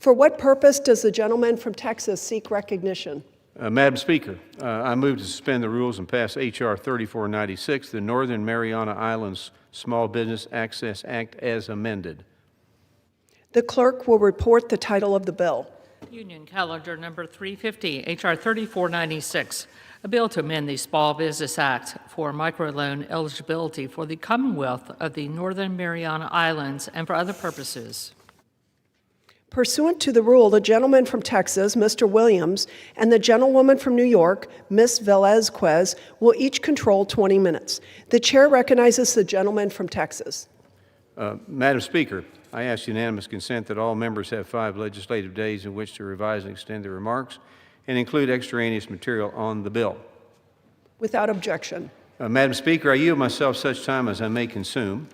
For what purpose does the gentleman from Texas seek recognition? Madam Speaker, I move to suspend the rules and pass H.R. 3496, the Northern Mariana Islands Small Business Access Act, as amended. The clerk will report the title of the bill. Union Calendar number 350, H.R. 3496, a bill to amend the Small Business Act for microloan eligibility for the Commonwealth of the Northern Mariana Islands and for other purposes. Pursuant to the rule, the gentleman from Texas, Mr. Williams, and the gentlewoman from New York, Ms. Velazquez, will each control 20 minutes. The chair recognizes the gentleman from Texas. Madam Speaker, I ask unanimous consent that all members have 5 legislative days in which to revise and extend their remarks and include extraneous material on the bill. Without objection. Madam Speaker, I yield myself such time as I may consume.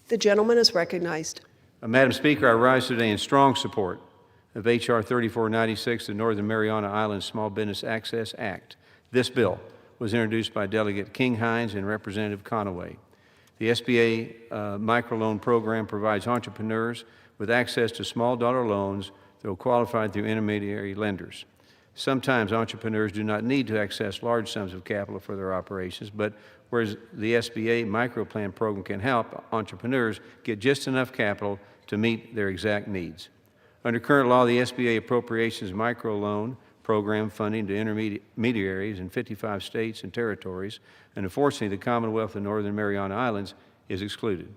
The gentleman is recognized. Madam Speaker, I rise today in strong support of H.R. 3496, the Northern Mariana Islands Small Business Access Act. This bill was introduced by Delegate King-Hines and Representative Conaway. The SBA microloan program provides entrepreneurs with access to small dollar loans that are qualified through intermediary lenders. Sometimes entrepreneurs do not need to access large sums of capital for their operations, but whereas the SBA microplan program can help entrepreneurs get just enough capital to meet their exact needs. Under current law, the SBA appropriations microloan program funding to intermediaries in 55 states and territories, and unfortunately, the Commonwealth of Northern Mariana Islands is excluded.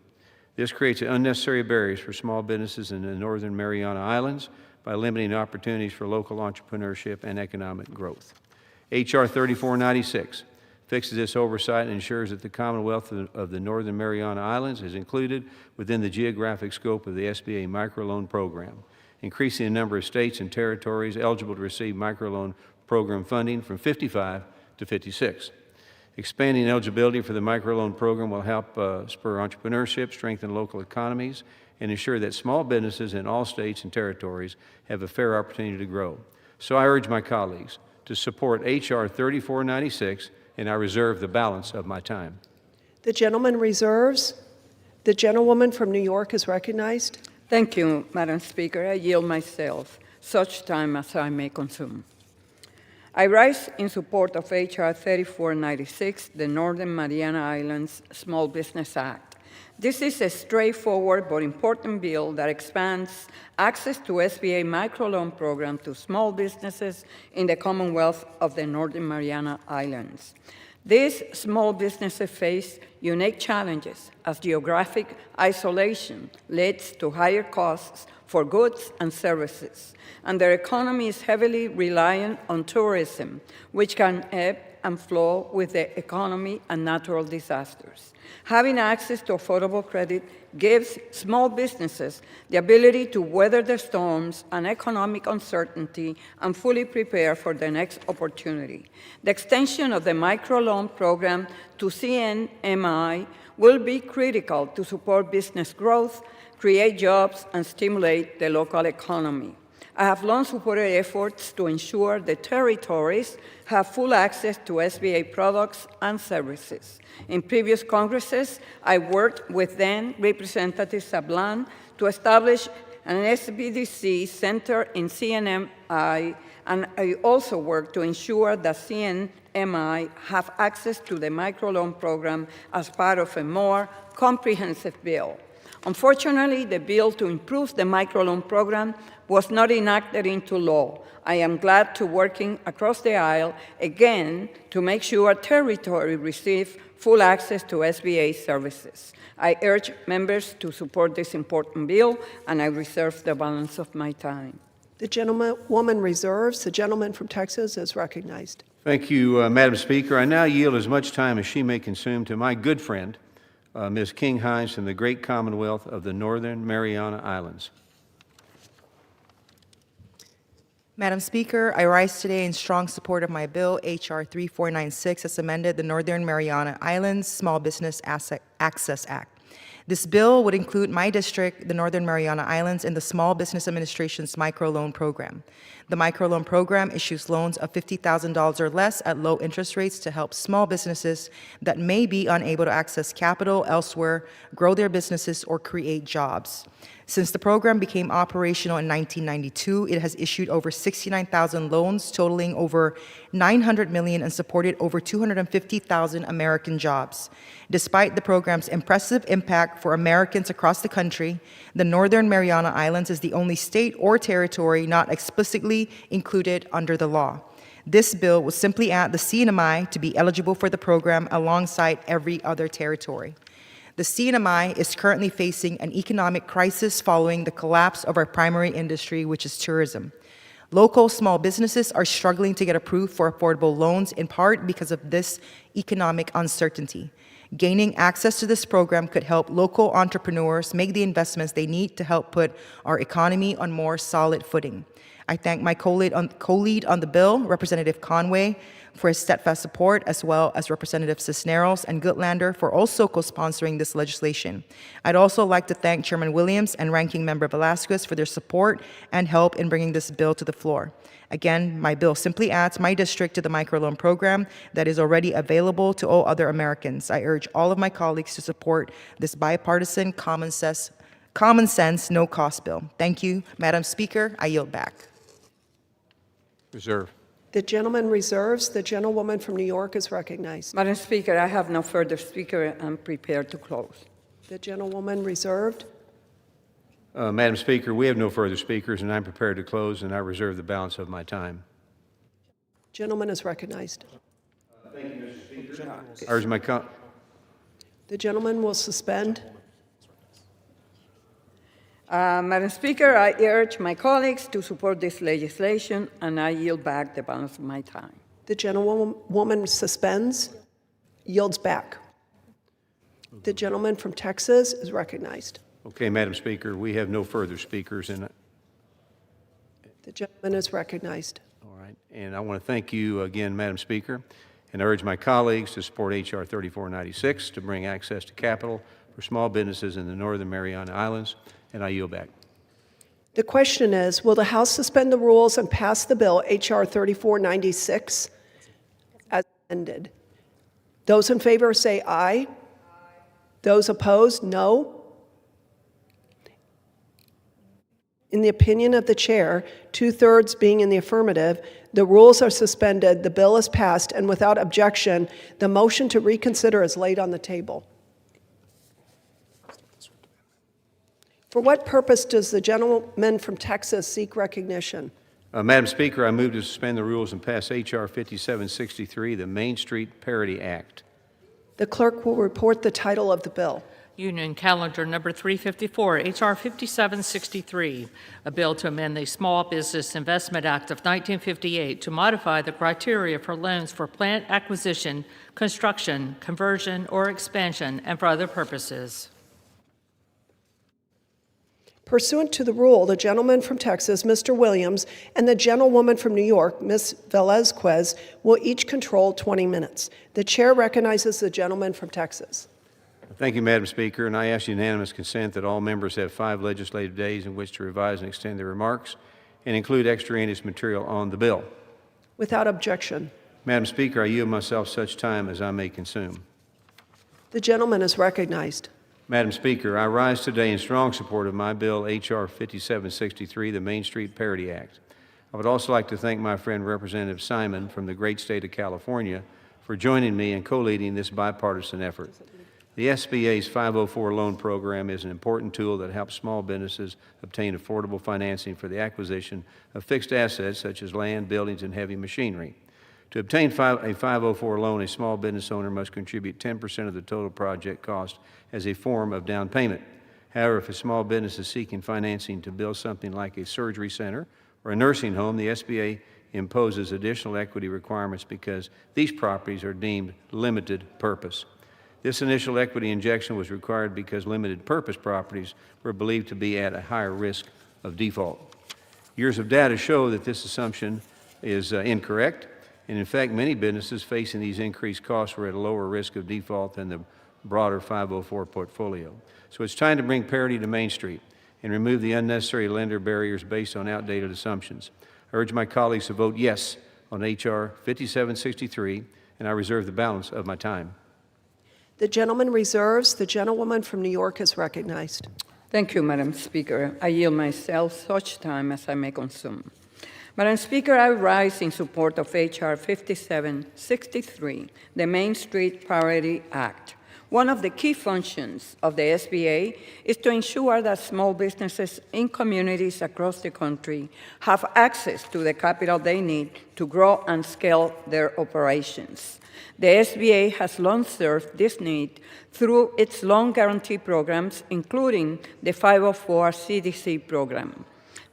This creates unnecessary barriers for small businesses in the Northern Mariana Islands by limiting opportunities for local entrepreneurship and economic growth. H.R. 3496 fixes this oversight and ensures that the Commonwealth of the Northern Mariana Islands is included within the geographic scope of the SBA microloan program, increasing the number of states and territories eligible to receive microloan program funding from 55 to 56. Expanding eligibility for the microloan program will help spur entrepreneurship, strengthen local economies, and ensure that small businesses in all states and territories have a fair opportunity to grow. So I urge my colleagues to support H.R. 3496, and I reserve the balance of my time. The gentleman reserves. The gentlewoman from New York is recognized. Thank you, Madam Speaker. I yield myself such time as I may consume. I rise in support of H.R. 3496, the Northern Mariana Islands Small Business Act. This is a straightforward but important bill that expands access to SBA microloan program to small businesses in the Commonwealth of the Northern Mariana Islands. These small businesses face unique challenges as geographic isolation leads to higher costs for goods and services, and their economy is heavily reliant on tourism, which can ebb and flow with the economy and natural disasters. Having access to affordable credit gives small businesses the ability to weather the storms and economic uncertainty and fully prepare for the next opportunity. The extension of the microloan program to CNMI will be critical to support business growth, create jobs, and stimulate the local economy. I have long supported efforts to ensure the territories have full access to SBA products and services. In previous Congresses, I worked with then Representative Sablan to establish an SBDC center in CNMI, and I also worked to ensure that CNMI have access to the microloan program as part of a more comprehensive bill. Unfortunately, the bill to improve the microloan program was not enacted into law. I am glad to working across the aisle again to make sure territory receive full access to SBA services. I urge members to support this important bill, and I reserve the balance of my time. The gentlewoman reserves. The gentleman from Texas is recognized. Thank you, Madam Speaker. I now yield as much time as she may consume to my good friend, Ms. King-Hines from the great Commonwealth of the Northern Mariana Islands. Madam Speaker, I rise today in strong support of my bill, H.R. 3496, as amended the Northern Mariana Islands Small Business Access Act. This bill would include my district, the Northern Mariana Islands, in the Small Business Administration's microloan program. The microloan program issues loans of $50,000 or less at low interest rates to help small businesses that may be unable to access capital elsewhere grow their businesses or create jobs. Since the program became operational in 1992, it has issued over 69,000 loans totaling over $900 million and supported over 250,000 American jobs. Despite the program's impressive impact for Americans across the country, the Northern Mariana Islands is the only state or territory not explicitly included under the law. This bill will simply add the CNMI to be eligible for the program alongside every other territory. The CNMI is currently facing an economic crisis following the collapse of our primary industry, which is tourism. Local small businesses are struggling to get approved for affordable loans, in part because of this economic uncertainty. Gaining access to this program could help local entrepreneurs make the investments they need to help put our economy on more solid footing. I thank my co-lead on the bill, Representative Conway, for his steadfast support, as well as Representatives Cisneros and Goodlander for also co-sponsoring this legislation. I'd also like to thank Chairman Williams and Ranking Member Velasquez for their support and help in bringing this bill to the floor. Again, my bill simply adds my district to the microloan program that is already available to all other Americans. I urge all of my colleagues to support this bipartisan, common sense, no-cost bill. Thank you, Madam Speaker. I yield back. Reserve. The gentleman reserves. The gentlewoman from New York is recognized. Madam Speaker, I have no further speaker. I'm prepared to close. The gentlewoman reserved. Madam Speaker, we have no further speakers, and I'm prepared to close, and I reserve the balance of my time. Gentleman is recognized. Thank you, Mr. Speaker. I urge my The gentleman will suspend. Madam Speaker, I urge my colleagues to support this legislation, and I yield back the balance of my time. The gentlewoman suspends, yields back. The gentleman from Texas is recognized. Okay, Madam Speaker, we have no further speakers, and The gentleman is recognized. all right. And I want to thank you again, Madam Speaker, and urge my colleagues to support H.R. 3496 to bring access to capital for small businesses in the Northern Mariana Islands, and I yield back. The question is, will the House suspend the rules and pass the bill H.R. 3496 as amended? Those in favor say aye. Those opposed, no. In the opinion of the chair, 2/3 being in the affirmative, the rules are suspended, the bill is passed, and without objection, the motion to reconsider is laid on the table. For what purpose does the gentleman from Texas seek recognition? Madam Speaker, I move to suspend the rules and pass H.R. 5763, the Main Street Parity Act. The clerk will report the title of the bill. Union Calendar Number 354, H.R. 5763, a bill to amend the Small Business Investment Act of 1958 to modify the criteria for loans for plant acquisition, construction, conversion, or expansion, and for other purposes. Pursuant to the rule, the gentleman from Texas, Mr. Williams, and the gentlewoman from New York, Ms. Velasquez, will each control 20 minutes. The chair recognizes the gentleman from Texas. Thank you, Madam Speaker, and I ask unanimous consent that all members have 5 legislative days in which to revise and extend their remarks and include extraneous material on the bill. Without objection. Madam Speaker, I yield myself such time as I may consume. The gentleman is recognized. Madam Speaker, I rise today in strong support of my bill, H.R. 5763, the Main Street Parity Act. I would also like to thank my friend Representative Simon from the great state of California for joining me in co-leading this bipartisan effort. The SBA's 504 loan program is an important tool that helps small businesses obtain affordable financing for the acquisition of fixed assets such as land, buildings, and heavy machinery. To obtain a 504 loan, a small business owner must contribute 10% of the total project cost as a form of down payment. However, if a small business is seeking financing to build something like a surgery center or a nursing home, the SBA imposes additional equity requirements because these properties are deemed limited purpose. This initial equity injection was required because limited purpose properties were believed to be at a higher risk of default. Years of data show that this assumption is incorrect, and in fact, many businesses facing these increased costs were at a lower risk of default than the broader 504 portfolio. So it's time to bring parity to Main Street and remove the unnecessary lender barriers based on outdated assumptions. I urge my colleagues to vote yes on H.R. 5763, and I reserve the balance of my time. The gentleman reserves. The gentlewoman from New York is recognized. Thank you, Madam Speaker. I yield myself such time as I may consume. Madam Speaker, I rise in support of H.R. 5763, the Main Street Parity Act. One of the key functions of the SBA is to ensure that small businesses in communities across the country have access to the capital they need to grow and scale their operations. The SBA has long served this need through its loan guarantee programs, including the 504 CDC program.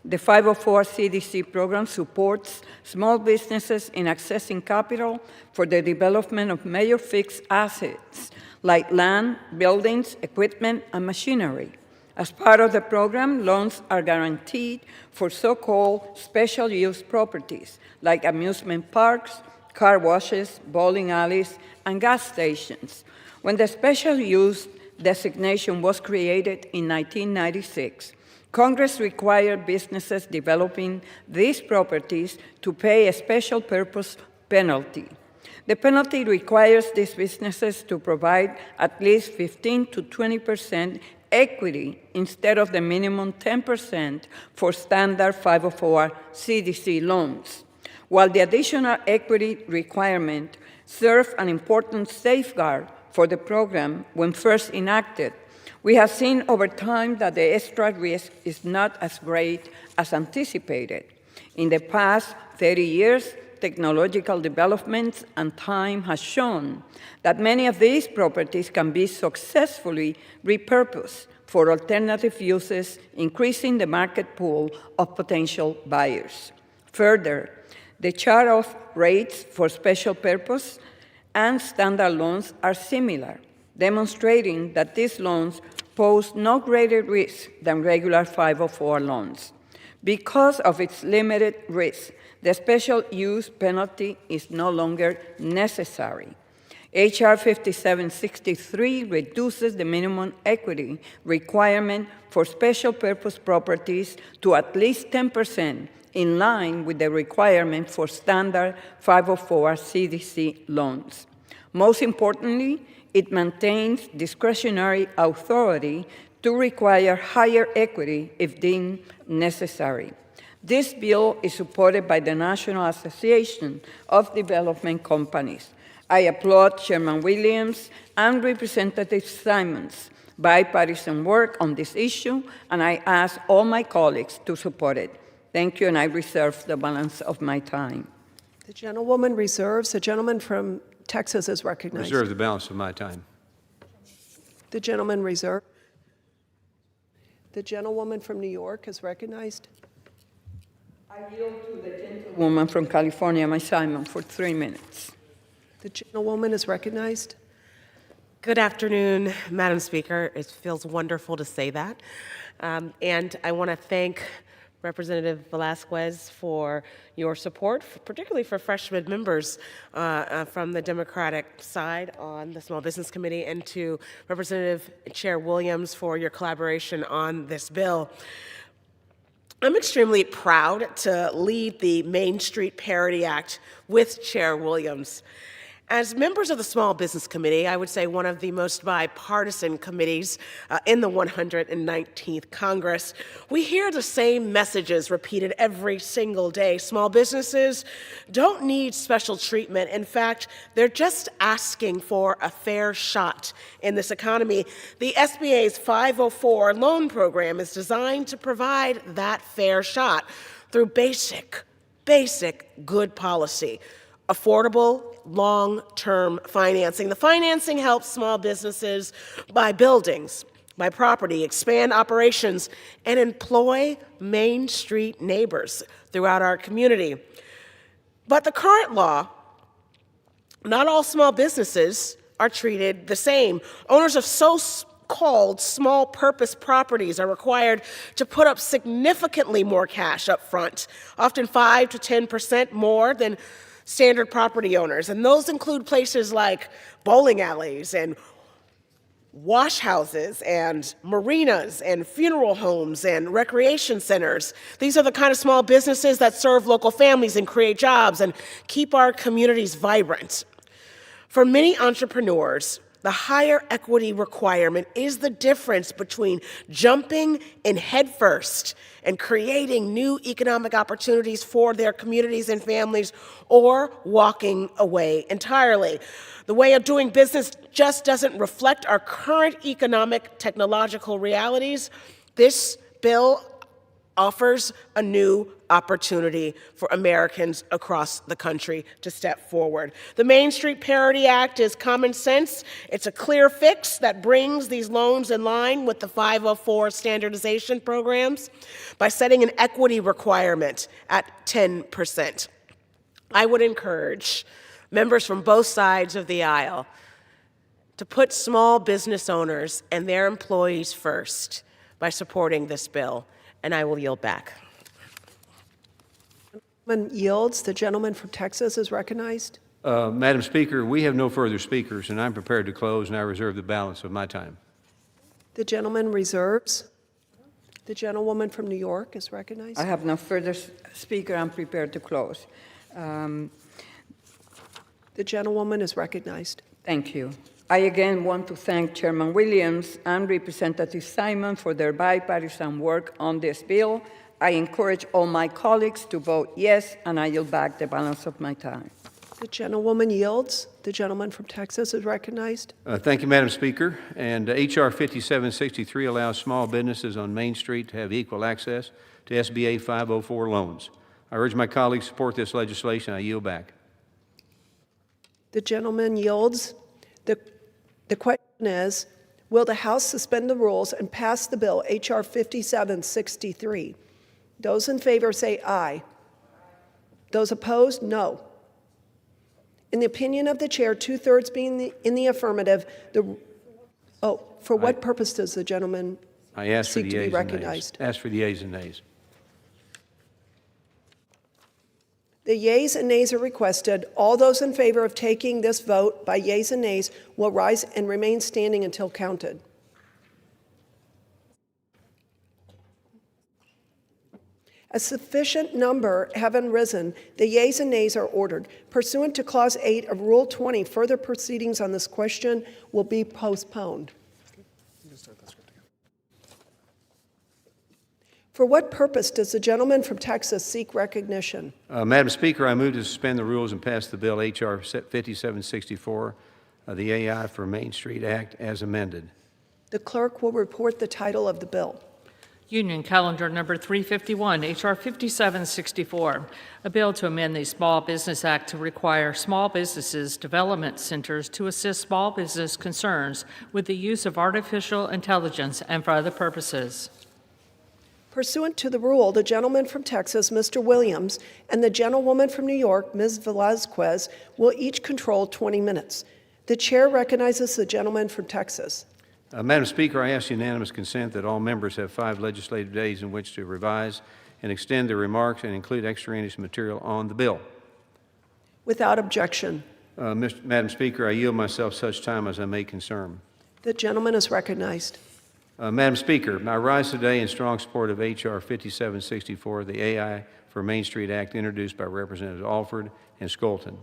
The 504 CDC program supports small businesses in accessing capital for the development of major fixed assets like land, buildings, equipment, and machinery. As part of the program, loans are guaranteed for so-called special use properties like amusement parks, car washes, bowling alleys, and gas stations. When the special use designation was created in 1996, Congress required businesses developing these properties to pay a special purpose penalty. The penalty requires these businesses to provide at least 15 to 20% equity instead of the minimum 10% for standard 504 CDC loans. While the additional equity requirement served an important safeguard for the program when first enacted, we have seen over time that the extra risk is not as great as anticipated. In the past 30 years, technological developments and time has shown that many of these properties can be successfully repurposed for alternative uses, increasing the market pool of potential buyers. Further, the charge-off rates for special purpose and standard loans are similar, demonstrating that these loans pose no greater risk than regular 504 loans. Because of its limited risk, the special use penalty is no longer necessary. H.R. 5763 reduces the minimum equity requirement for special purpose properties to at least 10%, in line with the requirement for standard 504 CDC loans. Most importantly, it maintains discretionary authority to require higher equity if deemed necessary. This bill is supported by the National Association of Development Companies. I applaud Chairman Williams and Representative Simon's bipartisan work on this issue, and I ask all my colleagues to support it. Thank you, and I reserve the balance of my time. The gentlewoman reserves. The gentleman from Texas is recognized. Reserve the balance of my time. The gentleman reserved. The gentlewoman from New York is recognized. I yield to the gentlewoman from California, Ms. Simon, for 3 minutes. The gentlewoman is recognized. Good afternoon, Madam Speaker. It feels wonderful to say that. And I want to thank Representative Velasquez for your support, particularly for freshman members from the Democratic side on the Small Business Committee, and to Representative Chair Williams for your collaboration on this bill. I'm extremely proud to lead the Main Street Parity Act with Chair Williams. As members of the Small Business Committee, I would say one of the most bipartisan committees in the 119th Congress, we hear the same messages repeated every single day. Small businesses don't need special treatment. In fact, they're just asking for a fair shot in this economy. The SBA's 504 loan program is designed to provide that fair shot through basic good policy. Affordable, long-term financing. The financing helps small businesses buy buildings, buy property, expand operations, and employ Main Street neighbors throughout our community. But the current law, not all small businesses are treated the same. Owners of so-called small purpose properties are required to put up significantly more cash up front, often 5 to 10% more than standard property owners, and those include places like bowling alleys and wash houses and marinas and funeral homes and recreation centers. These are the kind of small businesses that serve local families and create jobs and keep our communities vibrant. For many entrepreneurs, The higher equity requirement is the difference between jumping in headfirst and creating new economic opportunities for their communities and families, or walking away entirely. The way of doing business just doesn't reflect our current economic, technological realities. This bill offers a new opportunity for Americans across the country to step forward. The Main Street Parity Act is common sense. It's a clear fix that brings these loans in line with the 504 standardization programs by setting an equity requirement at 10%. I would encourage members from both sides of the aisle to put small business owners and their employees first by supporting this bill, and I will yield back. Yields. The gentleman from Texas is recognized. Madam Speaker, we have no further speakers, and I'm prepared to close, and I reserve the balance of my time. The gentleman reserves. The gentlewoman from New York is recognized. I have no further speaker. I'm prepared to close. The gentlewoman is recognized. Thank you. I again want to thank Chairman Williams and Representative Simon for their bipartisan work on this bill. I encourage all my colleagues to vote yes, and I yield back the balance of my time. The gentlewoman yields. The gentleman from Texas is recognized. Thank you, Madam Speaker. And H.R. 5763 allows small businesses on Main Street to have equal access to SBA 504 loans. I urge my colleagues to support this legislation. I yield back. The gentleman yields. The question is, will the House suspend the rules and pass the bill, H.R. 5763? Those in favor say aye. Those opposed, no. In the opinion of the chair, two-thirds being in the affirmative, for what purpose does the gentleman seek to be recognized? Ask for the yeas and nays. The yeas and nays are requested. All those in favor of taking this vote by yeas and nays will rise and remain standing until counted. A sufficient number having risen, the yeas and nays are ordered. Pursuant to Clause 8 of Rule 20, further proceedings on this question will be postponed. For what purpose does the gentleman from Texas seek recognition? Madam Speaker, I move to suspend the rules and pass the bill H.R. 5764, the AI for Main Street Act, as amended. The clerk will report the title of the bill. Union Calendar Number 351, H.R. 5764, a bill to amend the Small Business Act to require small businesses development centers to assist small business concerns with the use of artificial intelligence and for other purposes. Pursuant to the rule, the gentleman from Texas, Mr. Williams, and the gentlewoman from New York, Ms. Velazquez, will each control 20 minutes. The chair recognizes the gentleman from Texas. Madam Speaker, I ask unanimous consent that all members have 5 legislative days in which to revise and extend their remarks and include extraneous material on the bill. Without objection. Madam Speaker, I yield myself such time as I may concern. The gentleman is recognized. Madam Speaker, I rise today in strong support of H.R. 5764, the AI for Main Street Act introduced by Representatives Alford and Skolton.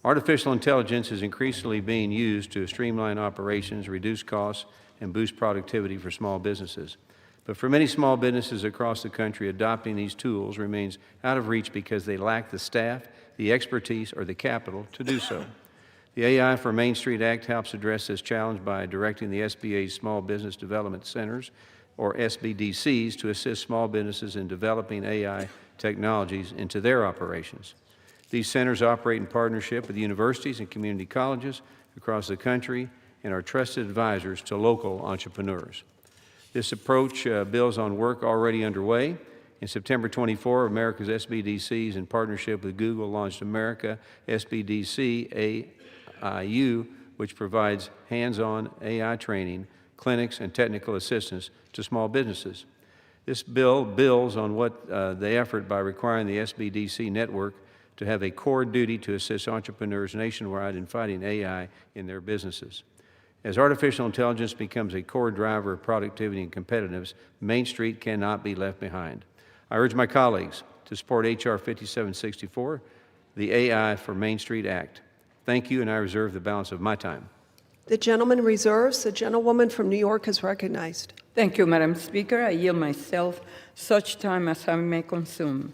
Artificial intelligence is increasingly being used to streamline operations, reduce costs, and boost productivity for small businesses. But for many small businesses across the country, adopting these tools remains out of reach because they lack the staff, the expertise, or the capital to do so. The AI for Main Street Act helps address this challenge by directing the SBA's Small Business Development Centers, or SBDCs, to assist small businesses in developing AI technologies into their operations. These centers operate in partnership with universities and community colleges across the country and are trusted advisors to local entrepreneurs. This approach builds on work already underway. In September 24, America's SBDCs, in partnership with Google, launched America SBDC AIU, which provides hands-on AI training, clinics, and technical assistance to small businesses. This bill builds on the effort by requiring the SBDC network to have a core duty to assist entrepreneurs nationwide in fighting AI in their businesses. As artificial intelligence becomes a core driver of productivity and competitiveness, Main Street cannot be left behind. I urge my colleagues to support H.R. 5764, the AI for Main Street Act. Thank you, and I reserve the balance of my time. The gentleman reserves. The gentlewoman from New York is recognized. Thank you, Madam Speaker. I yield myself such time as I may consume.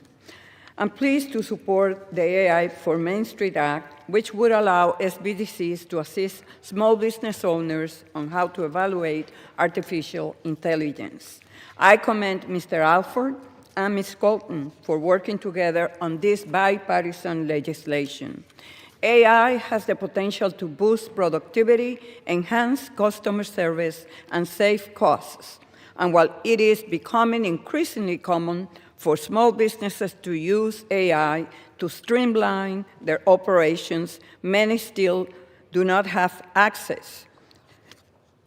I'm pleased to support the AI for Main Street Act, which would allow SBDCs to assist small business owners on how to evaluate artificial intelligence. I commend Mr. Alford and Ms. Colton for working together on this bipartisan legislation. AI has the potential to boost productivity, enhance customer service, and save costs. And while it is becoming increasingly common for small businesses to use AI to streamline their operations, many still do not have access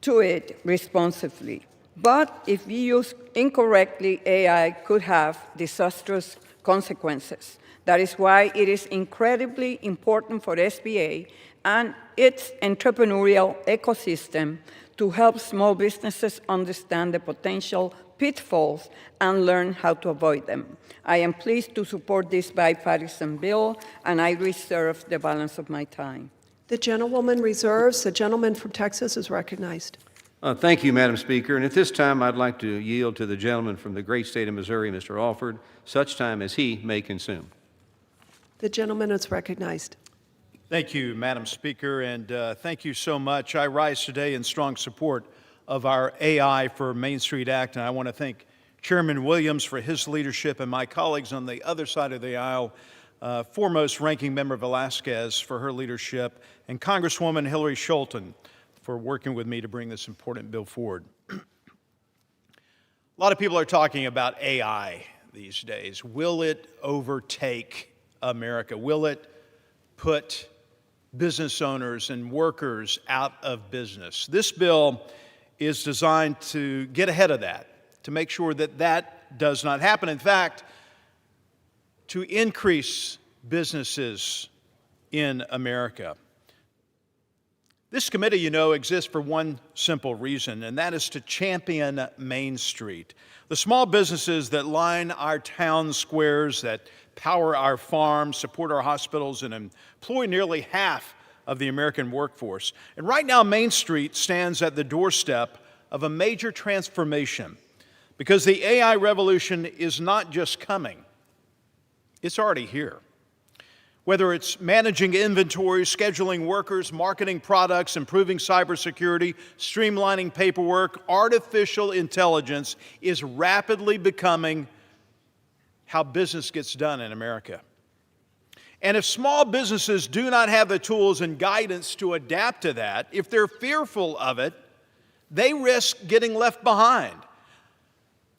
to it responsibly. But if used incorrectly, AI could have disastrous consequences. That is why it is incredibly important for SBA and its entrepreneurial ecosystem to help small businesses understand the potential pitfalls and learn how to avoid them. I am pleased to support this bipartisan bill, and I reserve the balance of my time. The gentlewoman reserves. The gentleman from Texas is recognized. Thank you, Madam Speaker. And at this time, I'd like to yield to the gentleman from the great state of Missouri, Mr. Alford, such time as he may consume. The gentleman is recognized. Thank you, Madam Speaker, and thank you so much. I rise today in strong support of our AI for Main Street Act, and I want to thank Chairman Williams for his leadership and my colleagues on the other side of the aisle, foremost Ranking Member Velasquez for her leadership, and Congresswoman Hillary Scholten for working with me to bring this important bill forward. A lot of people are talking about AI these days. Will it overtake America? Will it put business owners and workers out of business? This bill is designed to get ahead of that, to make sure that that does not happen. In fact, to increase businesses in America. This committee, you know, exists for one simple reason, and that is to champion Main Street. The small businesses that line our town squares, that power our farms, support our hospitals, and employ nearly half of the American workforce. And right now, Main Street stands at the doorstep of a major transformation because the AI revolution is not just coming, it's already here. Whether it's managing inventory, scheduling workers, marketing products, improving cybersecurity, streamlining paperwork, artificial intelligence is rapidly becoming how business gets done in America. And if small businesses do not have the tools and guidance to adapt to that, if they're fearful of it, they risk getting left behind.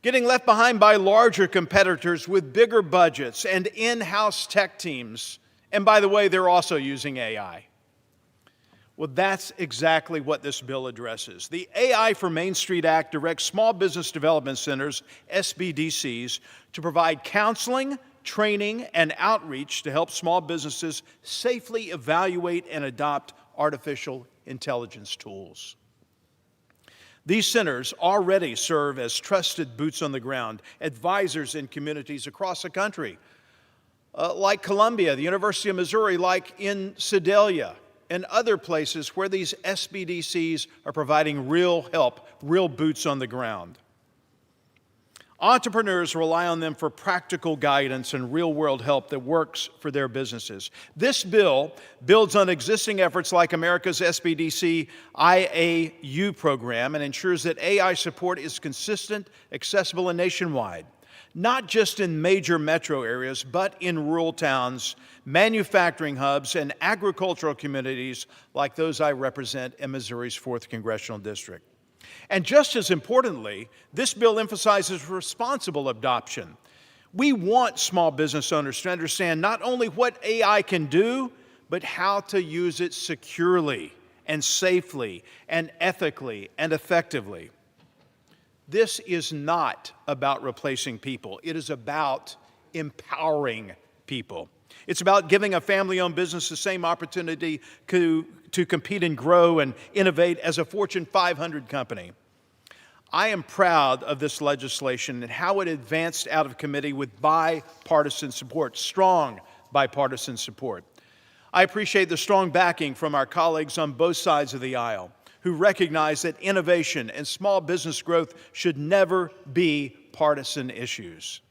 Getting left behind by larger competitors with bigger budgets and in-house tech teams. And by the way, they're also using AI. Well, that's exactly what this bill addresses. The AI for Main Street Act directs Small Business Development Centers, SBDCs, to provide counseling, training, and outreach to help small businesses safely evaluate and adopt artificial intelligence tools. These centers already serve as trusted boots on the ground, advisors in communities across the country, like Columbia, the University of Missouri, like in Sedalia, and other places where these SBDCs are providing real help, real boots on the ground. Entrepreneurs rely on them for practical guidance and real-world help that works for their businesses. This bill builds on existing efforts like America's SBDC IAU program and ensures that AI support is consistent, accessible, and nationwide, not just in major metro areas, but in rural towns, manufacturing hubs, and agricultural communities like those I represent in Missouri's 4th Congressional District. And just as importantly, this bill emphasizes responsible adoption. We want small business owners to understand not only what AI can do, but how to use it securely and safely and ethically and effectively. This is not about replacing people. It is about empowering people. It's about giving a family-owned business the same opportunity to compete and grow and innovate as a Fortune 500 company. I am proud of this legislation and how it advanced out of committee with bipartisan support, strong bipartisan support. I appreciate the strong backing from our colleagues on both sides of the aisle who recognize that innovation and small business growth should never be partisan issues.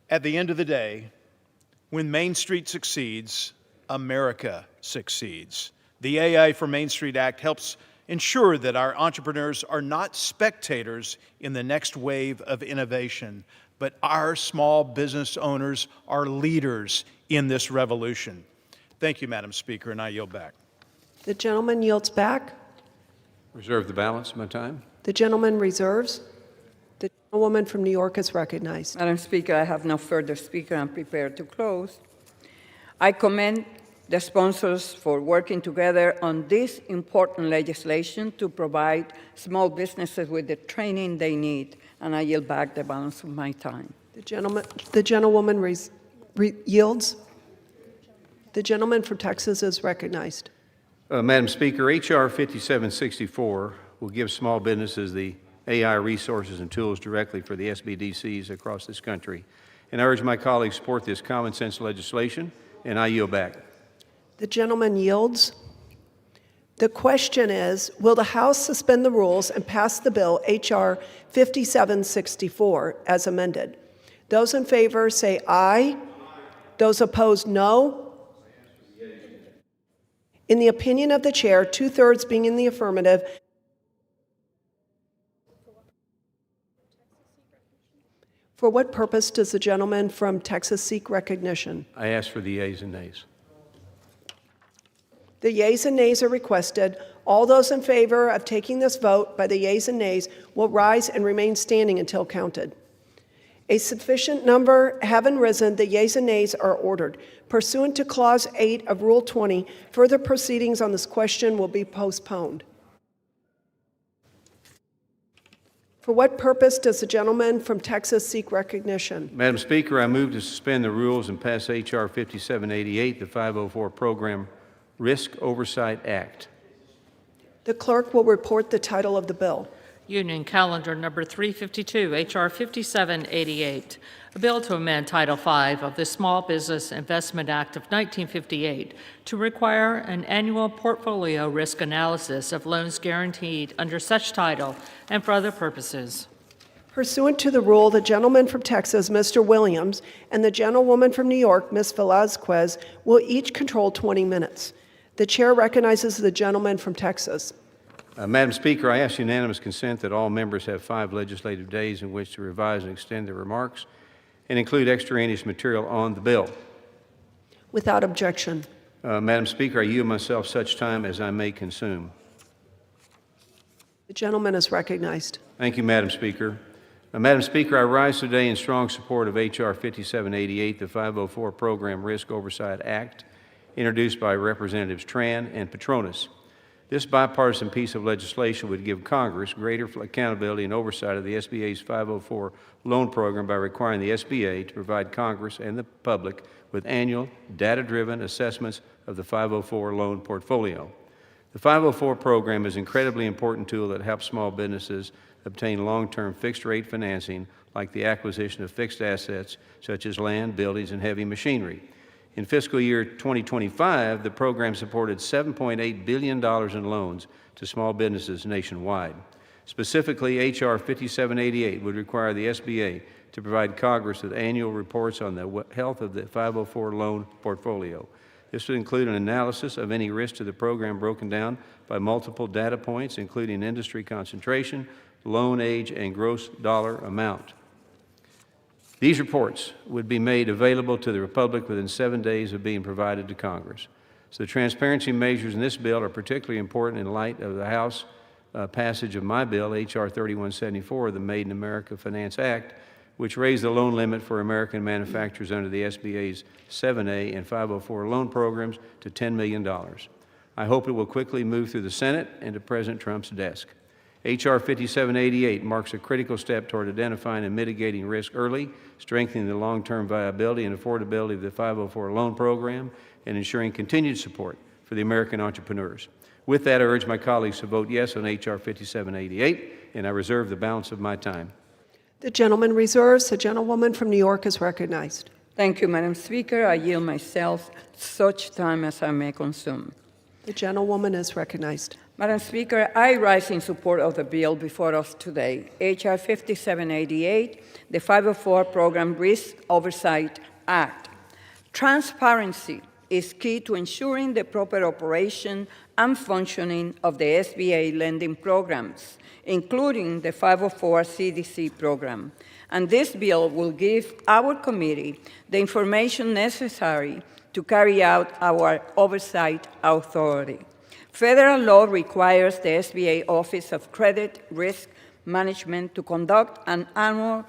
At the end of the day, when Main Street succeeds, America succeeds. The AI for Main Street Act helps ensure that our entrepreneurs are not spectators in the next wave of innovation, but our small business owners are leaders in this revolution. Thank you, Madam Speaker, and I yield back. The gentleman yields back. Reserve the balance of my time. The gentleman reserves. The gentlewoman from New York is recognized. Madam Speaker, I have no further speaker. I'm prepared to close. I commend the sponsors for working together on this important legislation to provide small businesses with the training they need, and I yield back the balance of my time. The gentlewoman yields. The gentleman from Texas is recognized. Madam Speaker, H.R. 5764 will give small businesses the AI resources and tools directly for the SBDCs across this country. And I urge my colleagues to support this common sense legislation, and I yield back. The gentleman yields. The question is, will the House suspend the rules and pass the bill H.R. 5764 as amended? Those in favor say aye. Those opposed, no. In the opinion of the chair, 2/3 being in the affirmative, for what purpose does the gentleman from Texas seek recognition? I ask for the yeas and nays. The yeas and nays are requested. All those in favor of taking this vote by the yeas and nays will rise and remain standing until counted. A sufficient number having risen, the yeas and nays are ordered. Pursuant to Clause 8 of Rule 20, further proceedings on this question will be postponed. For what purpose does the gentleman from Texas seek recognition? Madam Speaker, I move to suspend the rules and pass H.R. 5788, the 504 Program Risk Oversight Act. The clerk will report the title of the bill. Union Calendar Number 352, H.R. 5788, a bill to amend Title V of the Small Business Investment Act of 1958 to require an annual portfolio risk analysis of loans guaranteed under such title and for other purposes. Pursuant to the rule, the gentleman from Texas, Mr. Williams, and the gentlewoman from New York, Ms. Velazquez, will each control 20 minutes. The chair recognizes the gentleman from Texas. Madam Speaker, I ask unanimous consent that all members have 5 legislative days in which to revise and extend their remarks and include extraneous material on the bill. Without objection. Madam Speaker, I yield myself such time as I may consume. The gentleman is recognized. Thank you, Madam Speaker. Madam Speaker, I rise today in strong support of H.R. 5788, the 504 Program Risk Oversight Act, introduced by Representatives Tran and Petronas. This bipartisan piece of legislation would give Congress greater accountability and oversight of the SBA's 504 loan program by requiring the SBA to provide Congress and the public with annual, data-driven assessments of the 504 loan portfolio. The 504 program is an incredibly important tool that helps small businesses obtain long-term fixed-rate financing, like the acquisition of fixed assets such as land, buildings, and heavy machinery. In fiscal year 2025, the program supported $7.8 billion in loans to small businesses nationwide. Specifically, H.R. 5788 would require the SBA to provide Congress with annual reports on the health of the 504 loan portfolio. This would include an analysis of any risk to the program broken down by multiple data points, including industry concentration, loan age, and gross dollar amount. These reports would be made available to the public within 7 days of being provided to Congress. So the transparency measures in this bill are particularly important in light of the House passage of my bill, H.R. 3174, the Made in America Finance Act, which raised the loan limit for American manufacturers under the SBA's 7A and 504 loan programs to $10 million. I hope it will quickly move through the Senate and to President Trump's desk. H.R. 5788 marks a critical step toward identifying and mitigating risk early, strengthening the long-term viability and affordability of the 504 loan program, and ensuring continued support for the American entrepreneurs. With that, I urge my colleagues to vote yes on H.R. 5788, and I reserve the balance of my time. The gentleman reserves. The gentlewoman from New York is recognized. Thank you, Madam Speaker. I yield myself such time as I may consume. The gentlewoman is recognized. Madam Speaker, I rise in support of the bill before us today, H.R. 5788, the 504 Program Risk Oversight Act. Transparency is key to ensuring the proper operation and functioning of the SBA lending programs, including the 504 CDC program. And this bill will give our committee the information necessary to carry out our oversight authority. Federal law requires the SBA Office of Credit Risk Management to conduct an annual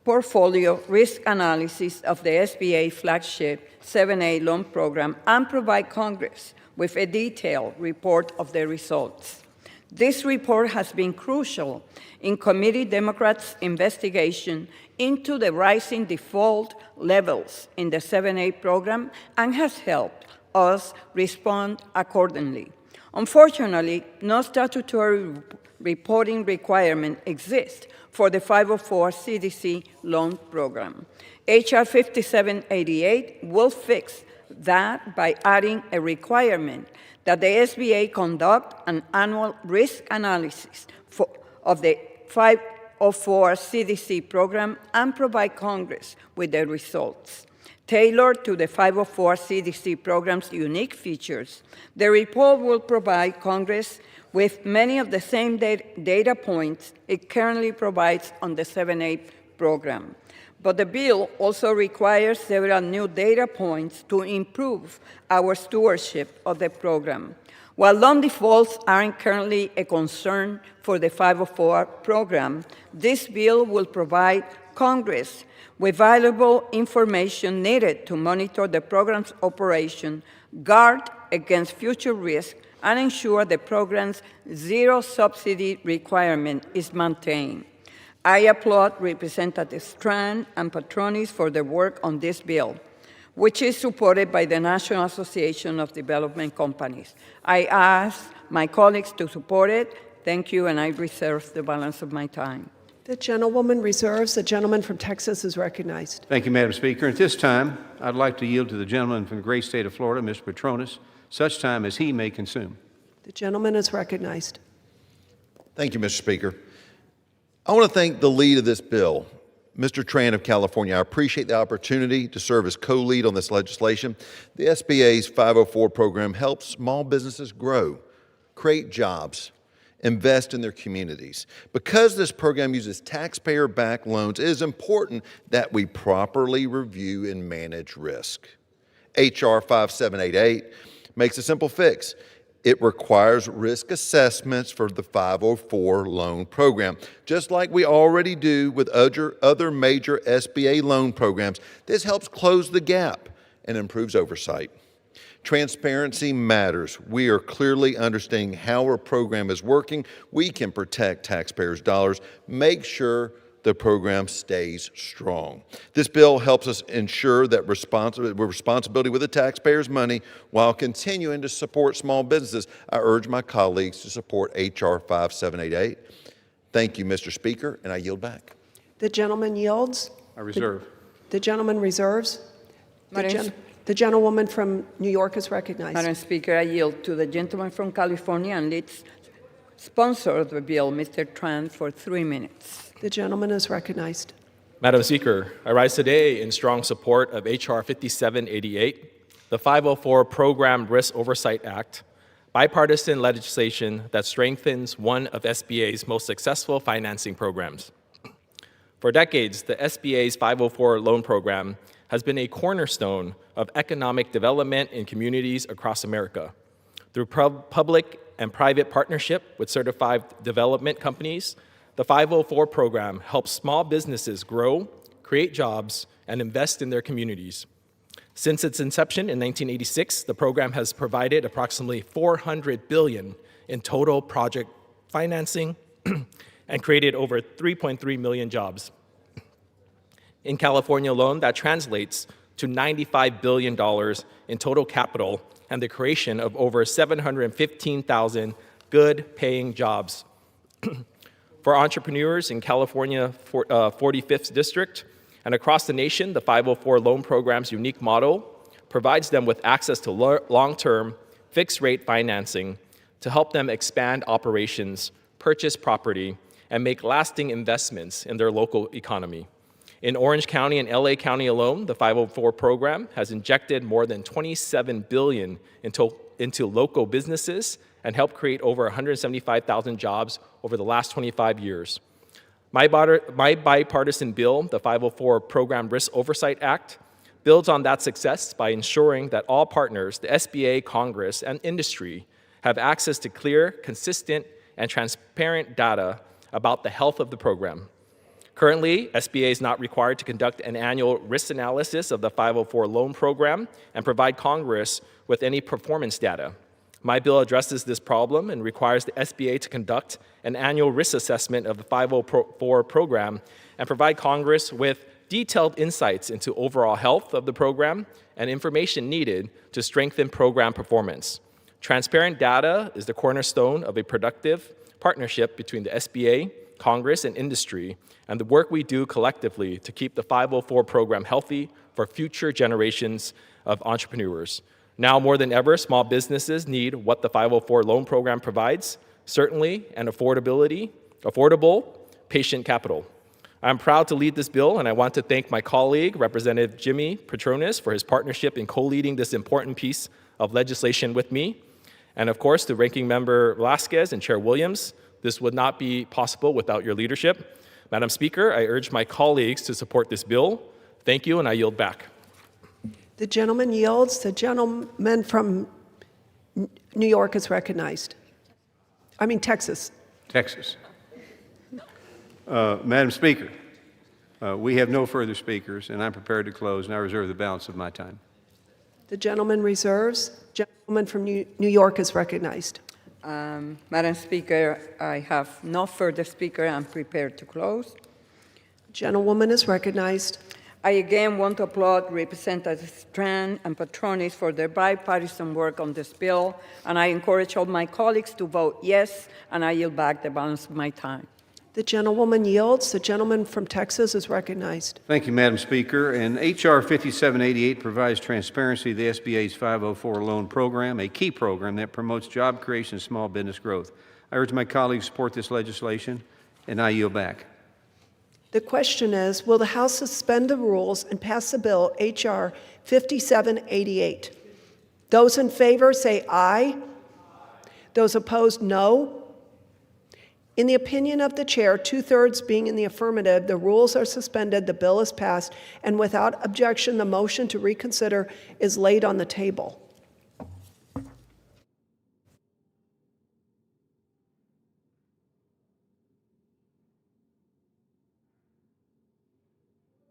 portfolio risk analysis of the SBA flagship 7A loan program and provide Congress with a detailed report of the results. This report has been crucial in Committee Democrats' investigation into the rising default levels in the 7A program and has helped us respond accordingly. Unfortunately, no statutory reporting requirement exists for the 504 CDC loan program. H.R. 5788 will fix that by adding a requirement that the SBA conduct an annual risk analysis of the 504 CDC program and provide Congress with the results. Tailored to the 504 CDC program's unique features, the report will provide Congress with many of the same data points it currently provides on the 7A program. But the bill also requires several new data points to improve our stewardship of the program. While loan defaults aren't currently a concern for the 504 program, this bill will provide Congress with valuable information needed to monitor the program's operation, guard against future risk, and ensure the program's zero subsidy requirement is maintained. I applaud Representatives Strand and Patronis for their work on this bill, which is supported by the National Association of Development Companies. I ask my colleagues to support it. Thank you, and I reserve the balance of my time. The gentlewoman reserves. The gentleman from Texas is recognized. Thank you, Madam Speaker. At this time, I'd like to yield to the gentleman from the great state of Florida, Mr. Patronis, such time as he may consume. The gentleman is recognized. Thank you, Mr. Speaker. I want to thank the lead of this bill, Mr. Tran of California. I appreciate the opportunity to serve as co-lead on this legislation. The SBA's 504 program helps small businesses grow, create jobs, invest in thetheir communities. Because this program uses taxpayer-backed loans, it is important that we properly review and manage risk. H.R. 5788 makes a simple fix. It requires risk assessments for the 504 loan program. Just like we already do with other major SBA loan programs, this helps close the gap and improves oversight. Transparency matters. We are clearly understanding how our program is working. We can protect taxpayers' dollars, make sure the program stays strong. This bill helps us ensure that responsibility with the taxpayers' money while continuing to support small businesses. I urge my colleagues to support H.R. 5788. Thank you, Mr. Speaker, and I yield back. The gentleman yields. I reserve. The gentleman reserves. The gentlewoman from New York is recognized. Madam Speaker, I yield to the gentleman from California and lead sponsor of the bill, Mr. Tran, for 3 minutes. The gentleman is recognized. Madam Speaker, I rise today in strong support of H.R. 5788, the 504 Program Risk Oversight Act, bipartisan legislation that strengthens one of SBA's most successful financing programs. For decades, the SBA's 504 loan program has been a cornerstone of economic development in communities across America. Through public and private partnership with certified development companies, the 504 program helps small businesses grow, create jobs, and invest in their communities. Since its inception in 1986, the program has provided approximately $400 billion in total project financing and created over 3.3 million jobs. In California alone, that translates to $95 billion in total capital and the creation of over 715,000 good-paying jobs. For entrepreneurs in California 45th District, And across the nation, the 504 loan program's unique model provides them with access to long-term, fixed-rate financing to help them expand operations, purchase property, and make lasting investments in their local economy. In Orange County and LA County alone, the 504 program has injected more than $27 billion into local businesses and helped create over 175,000 jobs over the last 25 years. My bipartisan bill, the 504 Program Risk Oversight Act, builds on that success by ensuring that all partners, the SBA, Congress, and industry, have access to clear, consistent, and transparent data about the health of the program. Currently, SBA is not required to conduct an annual risk analysis of the 504 loan program and provide Congress with any performance data. My bill addresses this problem and requires the SBA to conduct an annual risk assessment of the 504 program and provide Congress with detailed insights into overall health of the program and information needed to strengthen program performance. Transparent data is the cornerstone of a productive partnership between the SBA, Congress, and industry, and the work we do collectively to keep the 504 program healthy for future generations of entrepreneurs. Now more than ever, small businesses need what the 504 loan program provides, certainly, and affordable patient capital. I'm proud to lead this bill, and I want to thank my colleague, Representative Jimmy Petronis, for his partnership in co-leading this important piece of legislation with me. And of course, to Ranking Member Velasquez and Chair Williams, this would not be possible without your leadership. Madam Speaker, I urge my colleagues to support this bill. Thank you, and I yield back. The gentleman yields. The gentleman from New York is recognized. Texas. Texas. Madam Speaker, we have no further speakers, and I'm prepared to close, and I reserve the balance of my time. The gentleman reserves. Gentleman from New York is recognized. Madam Speaker, I have no further speaker. I'm prepared to close. Gentlewoman is recognized. I again want to applaud Representatives Tran and Petronis for their bipartisan work on this bill, and I encourage all my colleagues to vote yes, and I yield back the balance of my time. The gentlewoman yields. The gentleman from Texas is recognized. Thank you, Madam Speaker. And H.R. 5788 provides transparency to the SBA's 504 loan program, a key program that promotes job creation and small business growth. I urge my colleagues to support this legislation, and I yield back. The question is, will the House suspend the rules and pass the bill H.R. 5788? Those in favor say aye. Those opposed, no. In the opinion of the chair, 2/3 being in the affirmative, the rules are suspended, the bill is passed, and without objection, the motion to reconsider is laid on the table.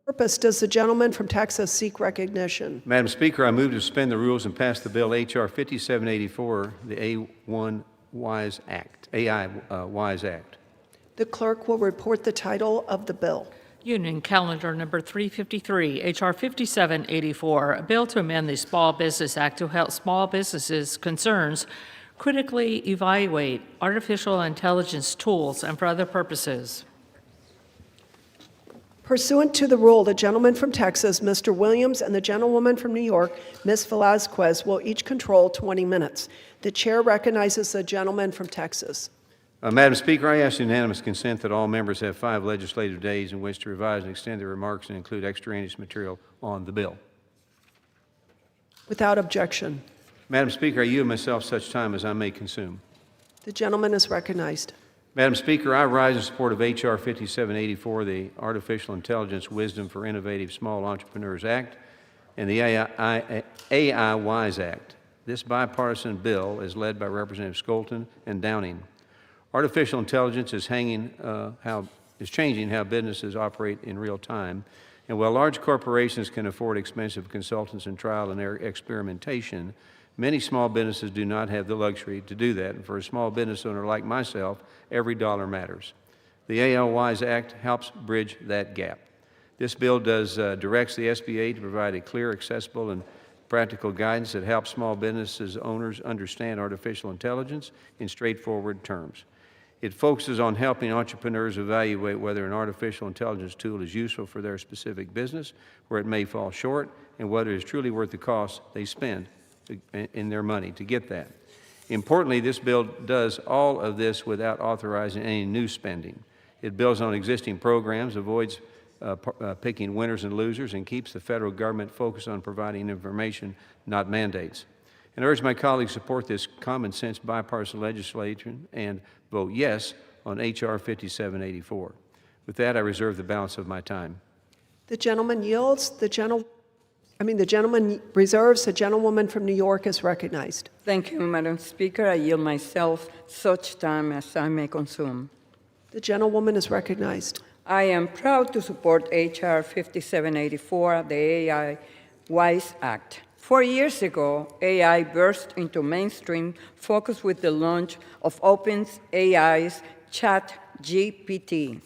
Purpose does the gentleman from Texas seek recognition? Madam Speaker, I move to suspend the rules and pass the bill H.R. 5784, the AI Wise Act. The clerk will report the title of the bill. Union Calendar Number 353, H.R. 5784, a bill to amend the Small Business Act to help small businesses' concerns critically evaluate artificial intelligence tools and for other purposes. Pursuant to the rule, the gentleman from Texas, Mr. Williams, and the gentlewoman from New York, Ms. Velasquez, will each control 20 minutes. The chair recognizes the gentleman from Texas. Madam Speaker, I ask unanimous consent that all members have 5 legislative days in which to revise and extend their remarks and include extraneous material on the bill. Without objection. Madam Speaker, I yield myself such time as I may consume. The gentleman is recognized. Madam Speaker, I rise in support of H.R. 5784, the Artificial Intelligence Wisdom for Innovative Small Entrepreneurs Act, and the AI Wise Act. This bipartisan bill is led by Representatives Skolton and Downing. Artificial intelligence is changing how businesses operate in real time, and while large corporations can afford expensive consultants and trial and error experimentation, many small businesses do not have the luxury to do that, and for a small business owner like myself, every dollar matters. The AI Wise Act helps bridge that gap. This bill directs the SBA to provide a clear, accessible, and practical guidance that helps small businesses owners understand artificial intelligence in straightforward terms. It focuses on helping entrepreneurs evaluate whether an artificial intelligence tool is useful for their specific business, where it may fall short, and whether it is truly worth the cost they spend in their money to get that. Importantly, this bill does all of this without authorizing any new spending. It builds on existing programs, avoids picking winners and losers, and keeps the federal government focused on providing information, not mandates. And I urge my colleagues to support this common sense bipartisan legislation and vote yes on H.R. 5784. With that, I reserve the balance of my time. The gentleman yields. The gentleman reserves. The gentlewoman from New York is recognized. Thank you, Madam Speaker. I yield myself such time as I may consume. The gentlewoman is recognized. I am proud to support H.R. 5784, the AI WISE Act. 4 years ago, AI burst into mainstream focus with the launch of OpenAI's ChatGPT.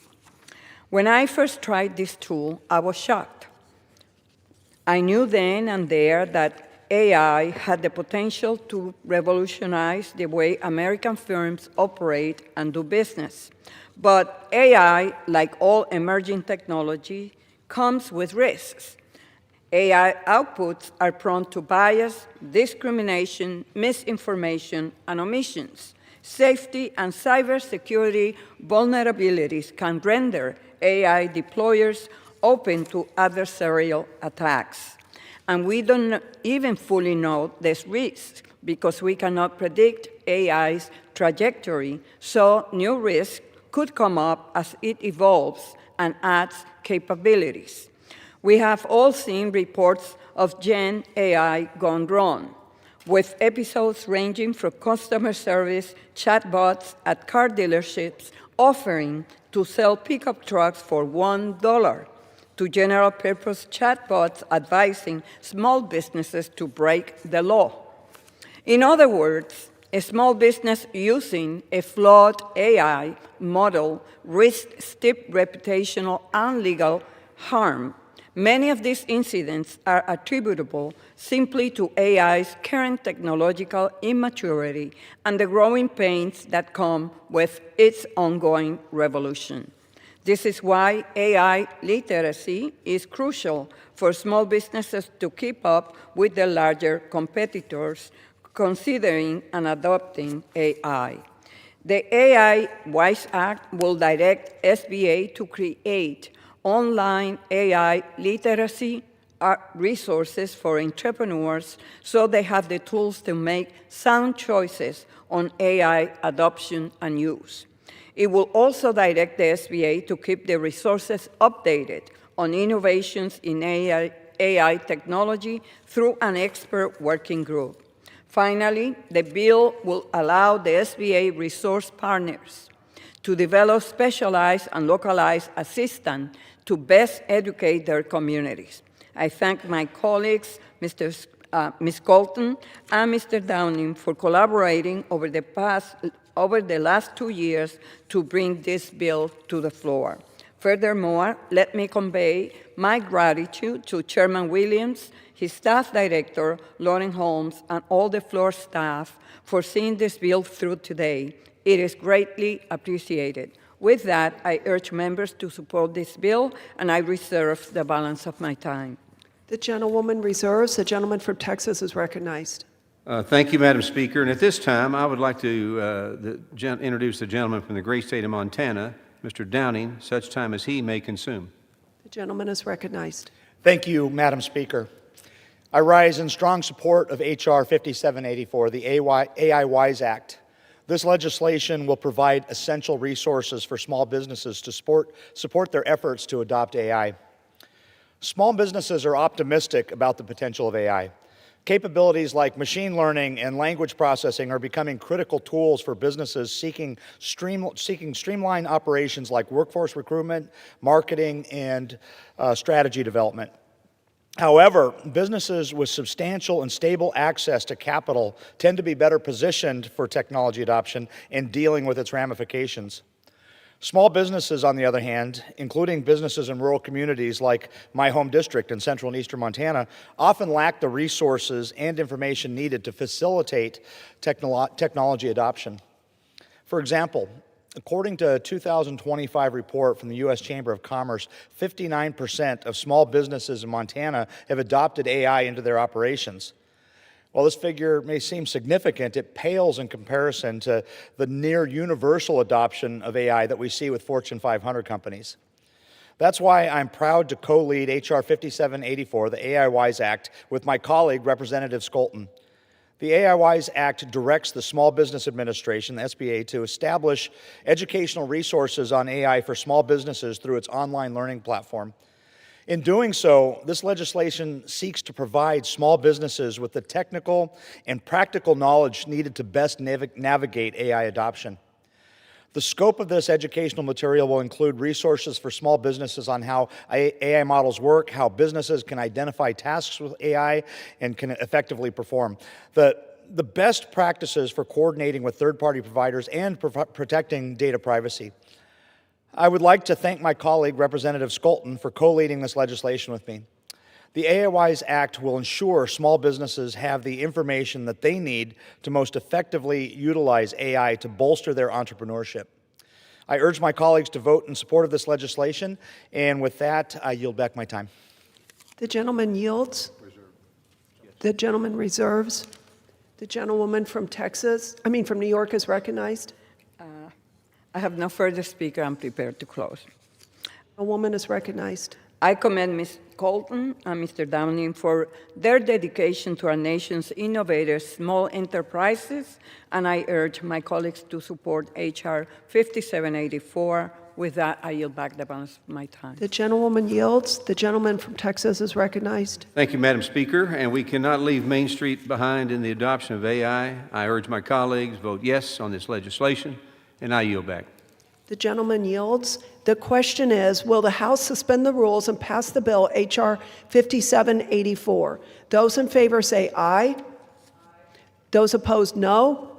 When I first tried this tool, I was shocked. I knew then and there that AI had the potential to revolutionize the way American firms operate and do business. But AI, like all emerging technology, comes with risks. AI outputs are prone to bias, discrimination, misinformation, and omissions. Safety and cybersecurity vulnerabilities can render AI deployers open to adversarial attacks. And we don't even fully know this risk because we cannot predict AI's trajectory, so new risks could come up as it evolves and adds capabilities. We have all seen reports of Gen AI gone wrong, with episodes ranging from customer service chatbots at car dealerships offering to sell pickup trucks for $1 to general-purpose chatbots advising small businesses to break the law. In other words, a small business using a flawed AI model risks steep reputational and legal harm. Many of these incidents are attributable simply to AI's current technological immaturity and the growing pains that come with its ongoing revolution. This is why AI literacy is crucial for small businesses to keep up with the larger competitors considering and adopting AI. The AI WISE Act will direct SBA to create online AI literacy resources for entrepreneurs so they have the tools to make sound choices on AI adoption and use. It will also direct the SBA to keep the resources updated on innovations in AI technology through an expert working group. Finally, the bill will allow the SBA resource partners to develop specialized and localized assistance to best educate their communities. I thank my colleagues, Ms. Colton and Mr. Downing, for collaborating over the last 2 years to bring this bill to the floor. Furthermore, let me convey my gratitude to Chairman Williams, his staff director, Lauren Holmes, and all the floor staff for seeing this bill through today. It is greatly appreciated. With that, I urge members to support this bill, and I reserve the balance of my time. The gentlewoman reserves. The gentleman from Texas is recognized. Thank you, Madam Speaker. And at this time, I would like to introduce the gentleman from the great state of Montana, Mr. Downing, such time as he may consume. The gentleman is recognized. Thank you, Madam Speaker. I rise in strong support of H.R. 5784, the AI WISE Act. This legislation will provide essential resources for small businesses to support their efforts to adopt AI. Small businesses are optimistic about the potential of AI. Capabilities like machine learning and language processing are becoming critical tools for businesses seeking streamlined operations like workforce recruitment, marketing, and strategy development. However, businesses with substantial and stable access to capital tend to be better positioned for technology adoption and dealing with its ramifications. Small businesses, on the other hand, including businesses in rural communities like my home district in central and eastern Montana, often lack the resources and information needed to facilitate technology adoption. For example, According to a 2025 report from the U.S. Chamber of Commerce, 59% of small businesses in Montana have adopted AI into their operations. While this figure may seem significant, it pales in comparison to the near universal adoption of AI that we see with Fortune 500 companies. That's why I'm proud to co-lead H.R. 5784, the AI Wise Act, with my colleague, Representative Skolton. The AI Wise Act directs the Small Business Administration, the SBA, to establish educational resources on AI for small businesses through its online learning platform. In doing so, this legislation seeks to provide small businesses with the technical and practical knowledge needed to best navigate AI adoption. The scope of this educational material will include resources for small businesses on how AI models work, how businesses can identify tasks with AI and can effectively perform, the best practices for coordinating with third-party providers and protecting data privacy. I would like to thank my colleague, Representative Skolton, for co-leading this legislation with me. The AI Wise Act will ensure small businesses have the information that they need to most effectively utilize AI to bolster their entrepreneurship. I urge my colleagues to vote in support of this legislation, and with that, I yield back my time. The gentleman yields. The gentleman reserves. The gentlewoman from from New York is recognized. I have no further speaker. I'm prepared to close. A woman is recognized. I commend Ms. Colton and Mr. Downing for their dedication to our nation's innovative small enterprises, and I urge my colleagues to support H.R. 5784. With that, I yield back the balance of my time. The gentlewoman yields. The gentleman from Texas is recognized. Thank you, Madam Speaker, and we cannot leave Main Street behind in the adoption of AI. I urge my colleagues vote yes on this legislation, and I yield back. The gentleman yields. The question is, will the House suspend the rules and pass the bill H.R. 5784? Those in favor say aye. Those opposed, no.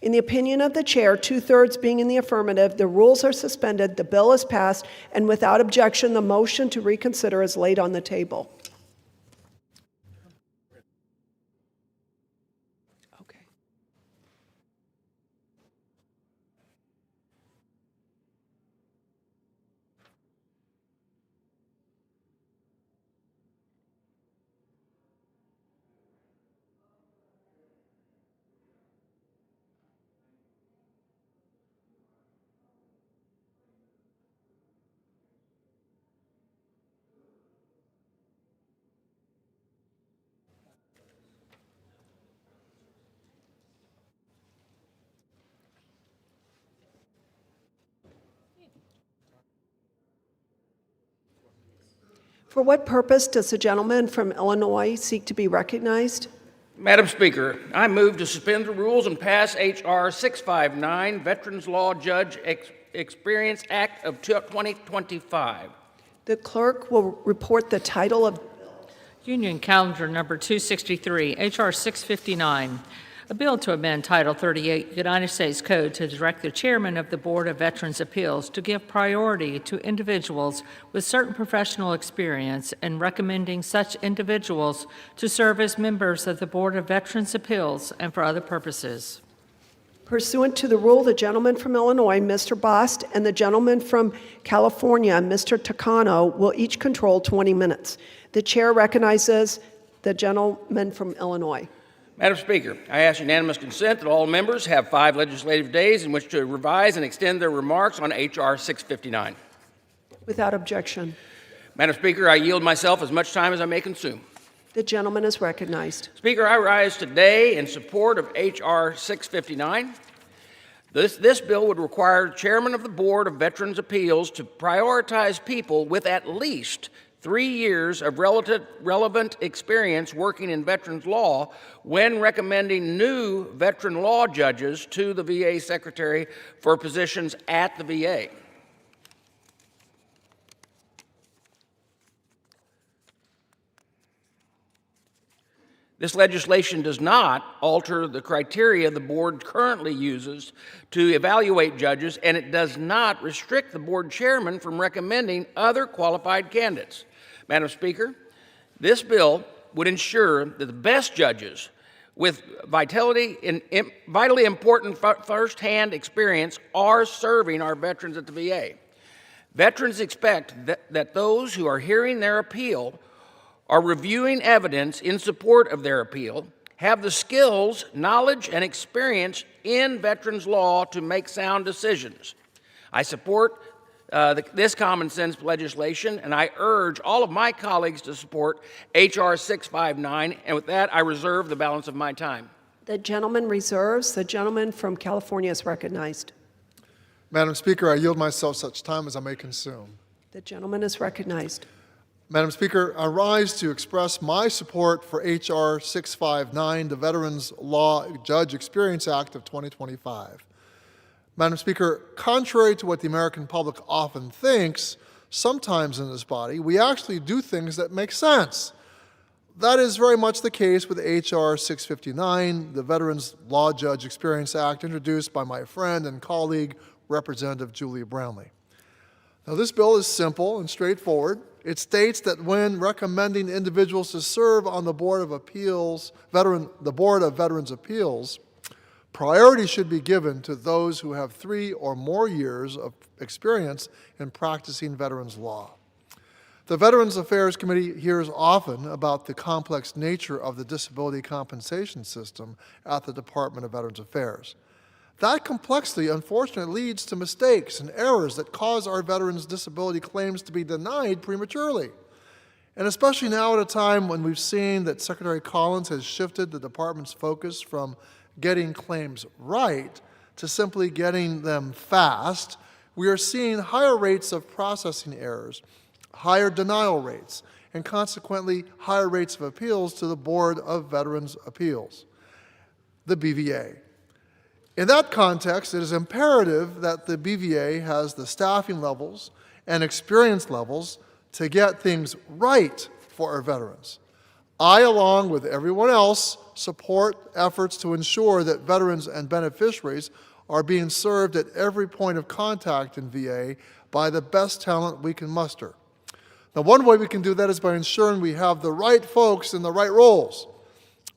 In the opinion of the chair, 2/3 being in the affirmative, the rules are suspended, the bill is passed, and without objection, the motion to reconsider is laid on the table. Okay. For what purpose does the gentleman from Illinois seek to be recognized? Madam Speaker, I move to suspend the rules and pass H.R. 659, Veterans Law Judge Experience Act of 2025. The clerk will report the title of Union Calendar Number 263, H.R. 659, a bill to amend Title 38 United States Code to direct the chairman of the Board of Veterans' Appeals to give priority to individuals with certain professional experience and recommending such individuals to serve as members of the Board of Veterans' Appeals and for other purposes. Pursuant to the rule, the gentleman from Illinois, Mr. Bost, and the gentleman from California, Mr. Takano, will each control 20 minutes. The chair recognizes the gentleman from Illinois. Madam Speaker, I ask unanimous consent that all members have 5 legislative days in which to revise and extend their remarks on H.R. 659. Without objection. Madam Speaker, I yield myself as much time as I may consume. The gentleman is recognized. Speaker, I rise today in support of H.R. 659. This bill would require the chairman of the Board of Veterans' Appeals to prioritize people with at least 3 years of relevant experience working in veterans law when recommending new veteran law judges to the VA Secretary for positions at the VA. This legislation does not alter the criteria the board currently uses to evaluate judges, and it does not restrict the board chairman from recommending other qualified candidates. Madam Speaker, this bill would ensure that the best judges with vitally important first-hand experience are serving our veterans at the VA. Veterans expect that those who are hearing their appeal are reviewing evidence in support of their appeal, have the skills, knowledge, and experience in veterans law to make sound decisions. I support this common sense legislation, and I urge all of my colleagues to support H.R. 659, and with that, I reserve the balance of my time. The gentleman reserves. The gentleman from California is recognized. Madam Speaker, I yield myself such time as I may consume. The gentleman is recognized. Madam Speaker, I rise to express my support for H.R. 659, the Veterans Law Judge Experience Act of 2025. Madam Speaker, contrary to what the American public often thinks, sometimes in this body, we actually do things that make sense. That is very much the case with H.R. 659, the Veterans Law Judge Experience Act, introduced by my friend and colleague, Representative Julia Brownlee. Now, this bill is simple and straightforward. It states that when recommending individuals to serve on the Board of Appeals, the Board of Veterans Appeals, priority should be given to those who have 3 or more years of experience in practicing veterans law. The Veterans Affairs Committee hears often about the complex nature of the disability compensation system at the Department of Veterans Affairs. That complexity, unfortunately, leads to mistakes and errors that cause our veterans' disability claims to be denied prematurely. And especially now at a time when we've seen that Secretary Collins has shifted the department's focus from getting claims right to simply getting them fast, we are seeing higher rates of processing errors, higher denial rates, and consequently higher rates of appeals to the Board of Veterans Appeals, the BVA. In that context, it is imperative that the BVA has the staffing levels and experience levels to get things right for our veterans. I, along with everyone else, support efforts to ensure that veterans and beneficiaries are being served at every point of contact in VA by the best talent we can muster. Now, one way we can do that is by ensuring we have the right folks in the right roles.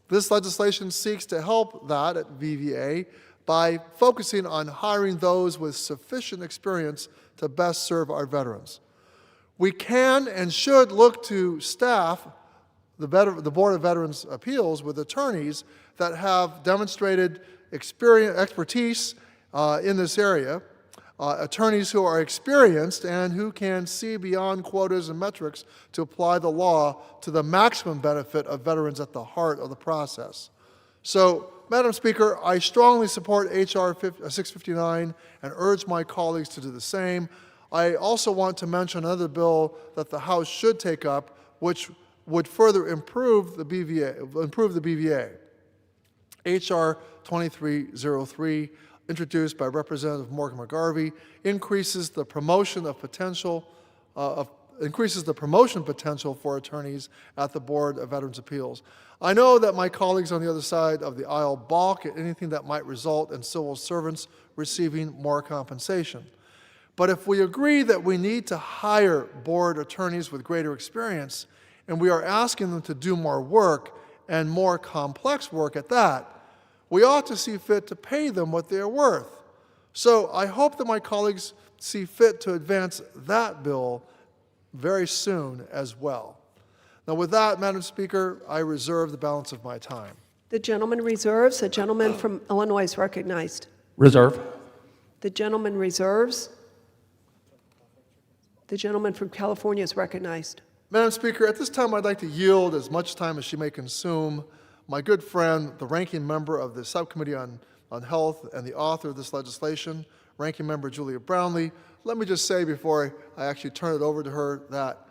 This legislation seeks to help that at VVA by focusing on hiring those with sufficient experience to best serve our veterans. We can and should look to staff the Board of Veterans Appeals with attorneys that have demonstrated expertise in this area, attorneys who are experienced and who can see beyond quotas and metrics to apply the law to the maximum benefit of veterans at the heart of the process. So, Madam Speaker, I strongly support H.R. 659 and urge my colleagues to do the same. I also want to mention another bill that the House should take up, which would further improve the BVA. H.R. 2303, introduced by Representative Morgan McGarvey, increases the promotion potential for attorneys at the Board of Veterans Appeals. I know that my colleagues on the other side of the aisle balk at anything that might result in civil servants receiving more compensation. But if we agree that we need to hire board attorneys with greater experience, and we are asking them to do more work, and more complex work at that, we ought to see fit to pay them what they're worth. So I hope that my colleagues see fit to advance that bill very soon as well. Now, with that, Madam Speaker, I reserve the balance of my time. The gentleman reserves. The gentleman from Illinois is recognized. Reserve. The gentleman reserves. The gentleman from California is recognized. Madam Speaker, at this time I'd like to yield as much time as she may consume my good friend, the ranking member of the Subcommittee on Health and the author of this legislation, Ranking Member Julia Brownlee. Let me just say before I actually turn it over to her that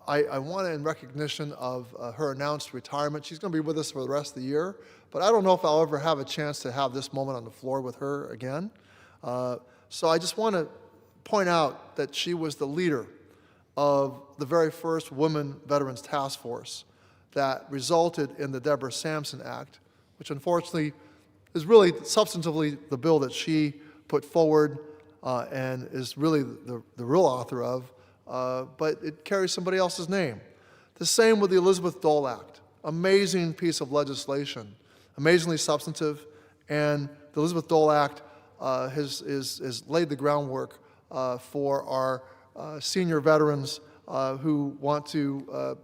I want to, in recognition of her announced retirement, she's going to be with us for the rest of the year, but I don't know if I'll ever have a chance to have this moment on the floor with her again. So I just want to point out that she was the leader of the very first Women Veterans Task Force that resulted in the Deborah Sampson Act, which unfortunately is really substantively the bill that she put forward and is really the real author of, but it carries somebody else's name. The same with the Elizabeth Dole Act, amazing piece of legislation, amazingly substantive, and the Elizabeth Dole Act has laid the groundwork for our senior veterans who want to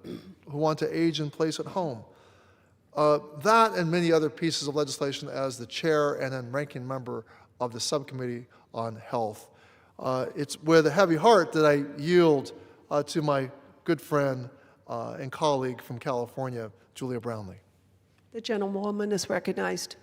age in place at home. That and many other pieces of legislation as the chair and then ranking member of the subcommittee on health. It's with a heavy heart that I yield to my good friend and colleague from California, Julia Brownlee. The gentlewoman is recognized.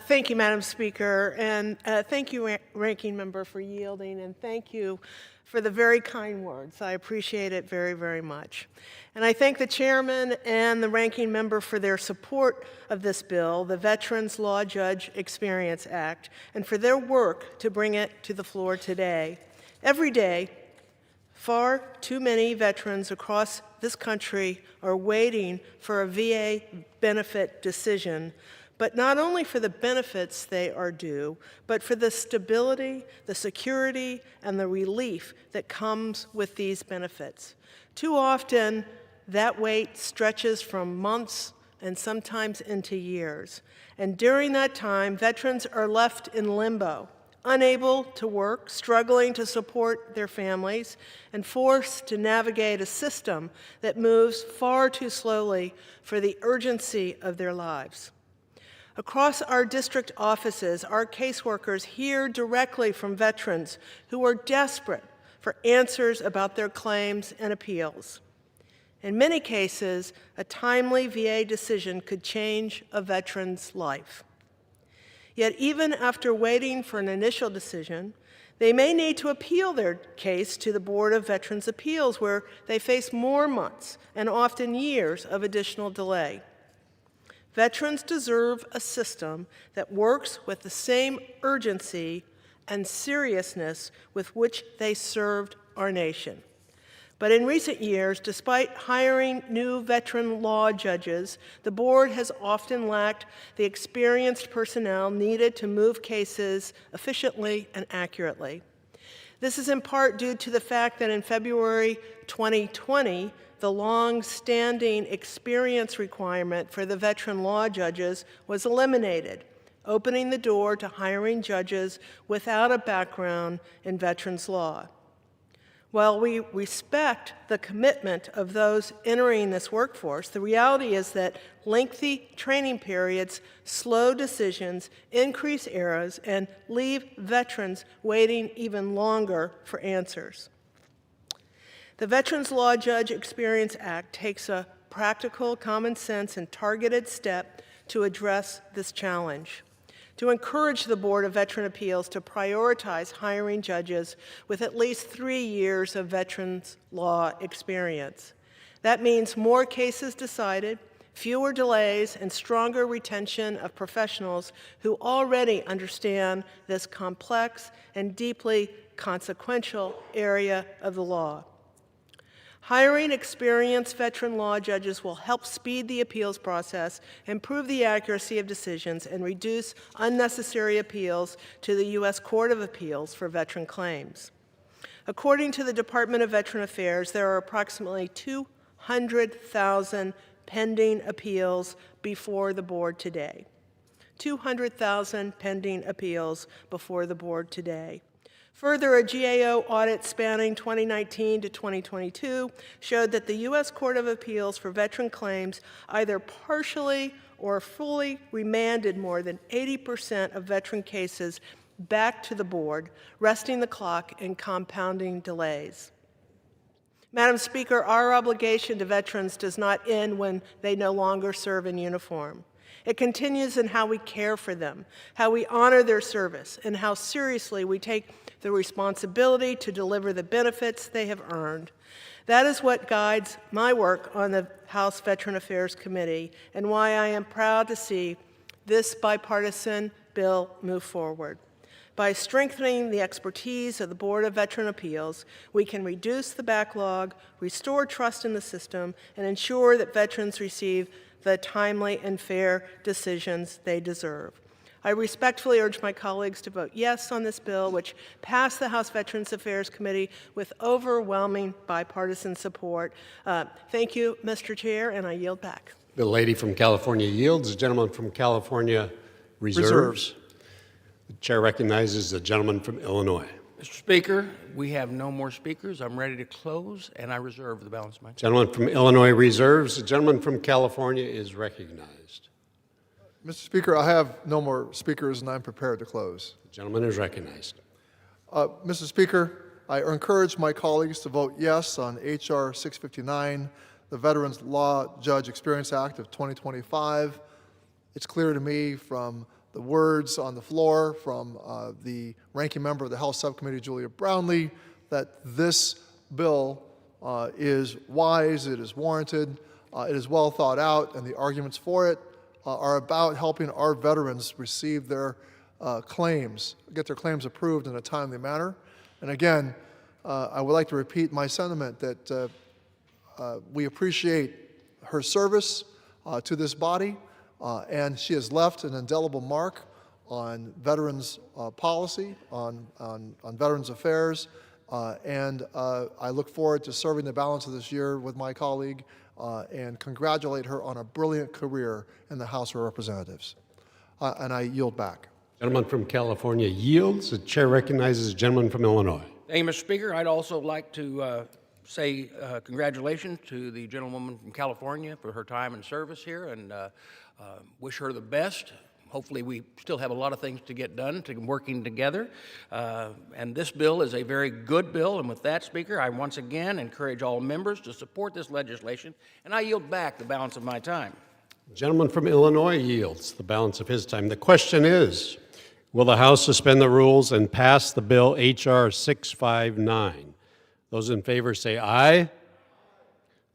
Thank you, Madam Speaker, and thank you, Ranking Member, for yielding, and thank you for the very kind words. I appreciate it very, very much. And I thank the Chairman and the Ranking Member for their support of this bill, the Veterans Law Judge Experience Act, and for their work to bring it to the floor today. Every day, far too many veterans across this country are waiting for a VA benefit decision, but not only for the benefits they are due, but for the stability, the security, and the relief that comes with these benefits. Too often, that wait stretches from months and sometimes into years. And during that time, veterans are left in limbo, unable to work, struggling to support their families, and forced to navigate a system that moves far too slowly for the urgency of their lives. Across our district offices, our caseworkers hear directly from veterans who are desperate for answers about their claims and appeals. In many cases, a timely VA decision could change a veteran's life. Yet even after waiting for an initial decision, they may need to appeal their case to the Board of Veterans' Appeals, where they face more months and often years of additional delay. Veterans deserve a system that works with the same urgency and seriousness with which they served our nation. But in recent years, despite hiring new veteran law judges, the board has often lacked the experienced personnel needed to move cases efficiently and accurately. This is in part due to the fact that in February 2020, the long-standing experience requirement for the veteran law judges was eliminated, opening the door to hiring judges without a background in veterans law. While we respect the commitment of those entering this workforce, the reality is that lengthy training periods slow decisions, increase errors, and leave veterans waiting even longer for answers. The Veterans Law Judge Experience Act takes a practical, common sense, and targeted step to address this challenge, to encourage the Board of Veteran Appeals to prioritize hiring judges with at least 3 years of veterans law experience. That means more cases decided, fewer delays, and stronger retention of professionals who already understand this complex and deeply consequential area of the law. Hiring experienced veteran law judges will help speed the appeals process, improve the accuracy of decisions, and reduce unnecessary appeals to the U.S. Court of Appeals for veteran claims. According to the Department of Veteran Affairs, there are approximately 200,000 pending appeals before the board today. 200,000 pending appeals before the board today. Further, a GAO audit spanning 2019 to 2022 showed that the U.S. Court of Appeals for veteran claims either partially or fully remanded more than 80% of veteran cases back to the board, resting the clock and compounding delays. Madam Speaker, our obligation to veterans does not end when they no longer serve in uniform. It continues in how we care for them, how we honor their service, and how seriously we take the responsibility to deliver the benefits they have earned. That is what guides my work on the House Veteran Affairs Committee and why I am proud to see this bipartisan bill move forward. By strengthening the expertise of the Board of Veteran Appeals, we can reduce the backlog, restore trust in the system, and ensure that veterans receive the timely and fair decisions they deserve. I respectfully urge my colleagues to vote yes on this bill, which passed the House Veterans Affairs Committee with overwhelming bipartisan support. Thank you, Mr. Chair, and I yield back. The lady from California yields. The gentleman from California reserves. The chair recognizes the gentleman from Illinois. Mr. Speaker, we have no more speakers. I'm ready to close, and I reserve the balance of my time. Gentleman from Illinois reserves. The gentleman from California is recognized. Mr. Speaker, I have no more speakers, and I'm prepared to close. The gentleman is recognized. Mr. Speaker, I encourage my colleagues to vote yes on H.R. 659, the Veterans Law Judge Experience Act of 2025. It's clear to me from the words on the floor from the ranking member of the Health Subcommittee, Julia Brownlee, that this bill is wise, it is warranted, it is well thought out, and the arguments for it are about helping our veterans receive their claims, get their claims approved in a timely manner. And again, I would like to repeat my sentiment that we appreciate her service to this body, and she has left an indelible mark on veterans policy, on veterans affairs, and I look forward to serving the balance of this year with my colleague and congratulate her on a brilliant career in the House of Representatives. And I yield back. Gentleman from California yields. The chair recognizes the gentleman from Illinois. Thank you, Mr. Speaker. I'd also like to say congratulations to the gentlewoman from California for her time and service here, and wish her the best. Hopefully we still have a lot of things to get done, to working together. And this bill is a very good bill, and with that, Speaker, I once again encourage all members to support this legislation, and I yield back the balance of my time. The gentleman from Illinois yields the balance of his time. The question is, will the House suspend the rules and pass the bill H.R. 659? Those in favor say aye.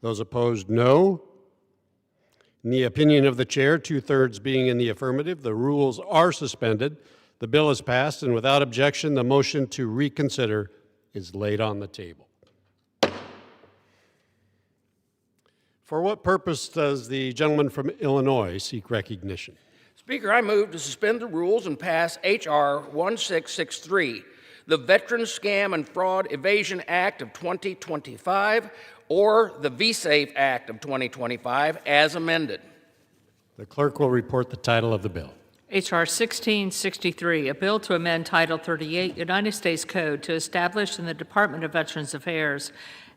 Those opposed, no. In the opinion of the chair, 2/3 being in the affirmative, the rules are suspended. The bill is passed, and without objection, the motion to reconsider is laid on the table. For what purpose does the gentleman from Illinois seek recognition? Speaker, I move to suspend the rules and pass H.R. 1663, the Veterans Scam and Fraud Evasion Act of 2025, or the VSAFE Act of 2025, as amended. The clerk will report the title of the bill. H.R. 1663, a bill to amend Title 38 United States Code to establish in the Department of Veterans Affairs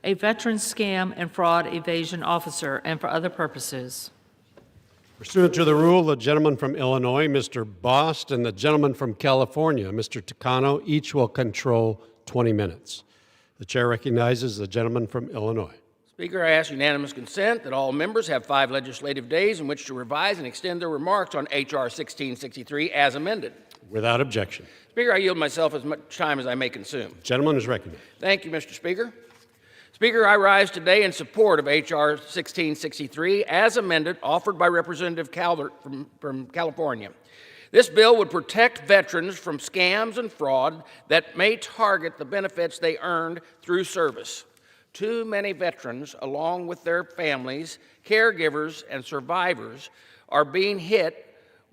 a Veterans Scam and Fraud Evasion Officer and for other purposes. Pursuant to the rule, the gentleman from Illinois, Mr. Bost, and the gentleman from California, Mr. Takano, each will control 20 minutes. The chair recognizes the gentleman from Illinois. Speaker, I ask unanimous consent that all members have 5 legislative days in which to revise and extend their remarks on H.R. 1663 as amended. Without objection. Speaker, I yield myself as much time as I may consume. Gentleman is recognized. Thank you, Mr. Speaker. Speaker, I rise today in support of H.R. 1663 as amended, offered by Representative Calvert from California. This bill would protect veterans from scams and fraud that may target the benefits they earned through service. Too many veterans, along with their families, caregivers, and survivors, are being hit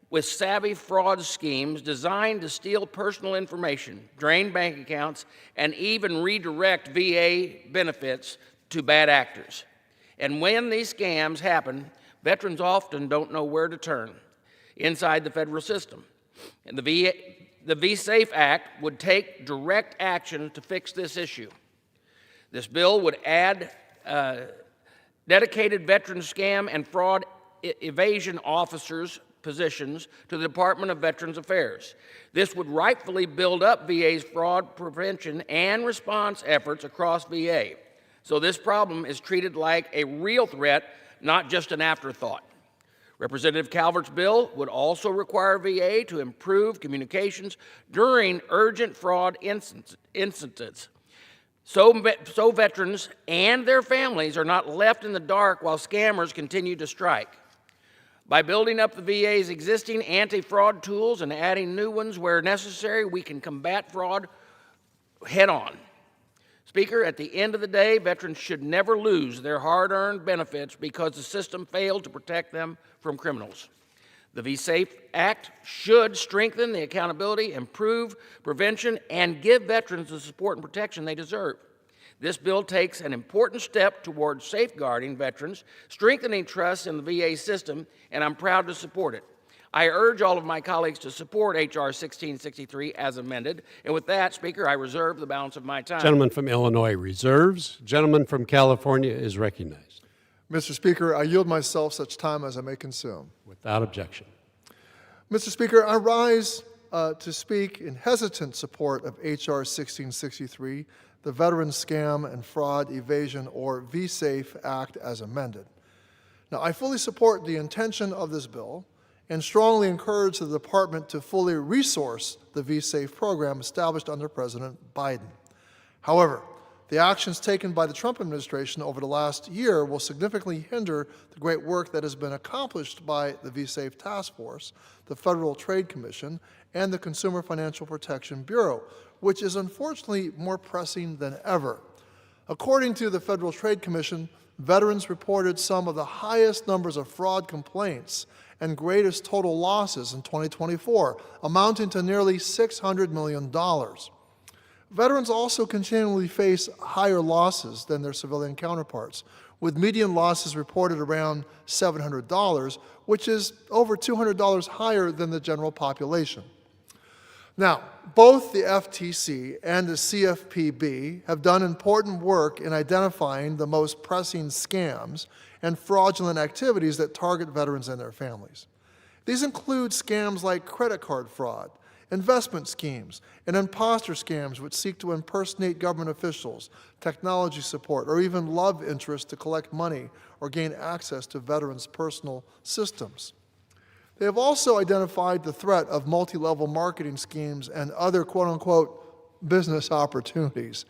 with savvy fraud schemes designed to steal personal information, drain bank accounts, and even redirect VA benefits to bad actors. And when these scams happen, veterans often don't know where to turn inside the federal system. And the VSAFE Act would take direct action to fix this issue. This bill would add dedicated veteran scam and fraud evasion officers' positions to the Department of Veterans Affairs. This would rightfully build up VA's fraud prevention and response efforts across VA. So this problem is treated like a real threat, not just an afterthought. Representative Calvert's bill would also require VA to improve communications during urgent fraud incidents. So veterans and their families are not left in the dark while scammers continue to strike. By building up the VA's existing anti-fraud tools and adding new ones where necessary, we can combat fraud head-on. Speaker, at the end of the day, veterans should never lose their hard-earned benefits because the system failed to protect them from criminals. The VSAFE Act should strengthen the accountability, improve prevention, and give veterans the support and protection they deserve. This bill takes an important step towards safeguarding veterans, strengthening trust in the VA system, and I'm proud to support it. I urge all of my colleagues to support H.R. 1663 as amended. And with that, Speaker, I reserve the balance of my time. Gentleman from Illinois reserves. Gentleman from California is recognized. Mr. Speaker, I yield myself such time as I may consume. Without objection. Mr. Speaker, I rise to speak in hesitant support of H.R. 1663, the Veterans Scam and Fraud Evasion, or VSAFE Act, as amended. Now, I fully support the intention of this bill and strongly encourage the Department to fully resource the VSAFE program established under President Biden. However, the actions taken by the Trump administration over the last year will significantly hinder the great work that has been accomplished by the VSAFE Task Force, the Federal Trade Commission, and the Consumer Financial Protection Bureau, which is unfortunately more pressing than ever. According to the Federal Trade Commission, veterans reported some of the highest numbers of fraud complaints and greatest total losses in 2024, amounting to nearly $600 million. Veterans also continually face higher losses than their civilian counterparts, with median losses reported around $700, which is over $200 higher than the general population. Now, both the FTC and the CFPB have done important work in identifying the most pressing scams and fraudulent activities that target veterans and their families. These include scams like credit card fraud, investment schemes, and imposter scams which seek to impersonate government officials, technology support, or even love interest to collect money or gain access to veterans' personal systems. They have also identified the threat of multi-level marketing schemes and other quote-unquote business opportunities,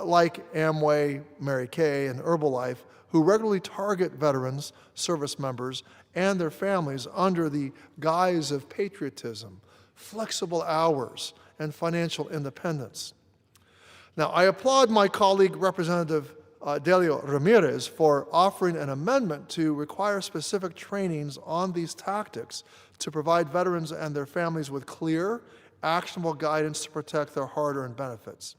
like Amway, Mary Kay, and Herbalife, who regularly target veterans, service members, and their families under the guise of patriotism, flexible hours, and financial independence. Now, I applaud my colleague, Representative Delio Ramirez, for offering an amendment to require specific trainings on these tactics to provide veterans and their families with clear, actionable guidance to protect their hard-earned benefits.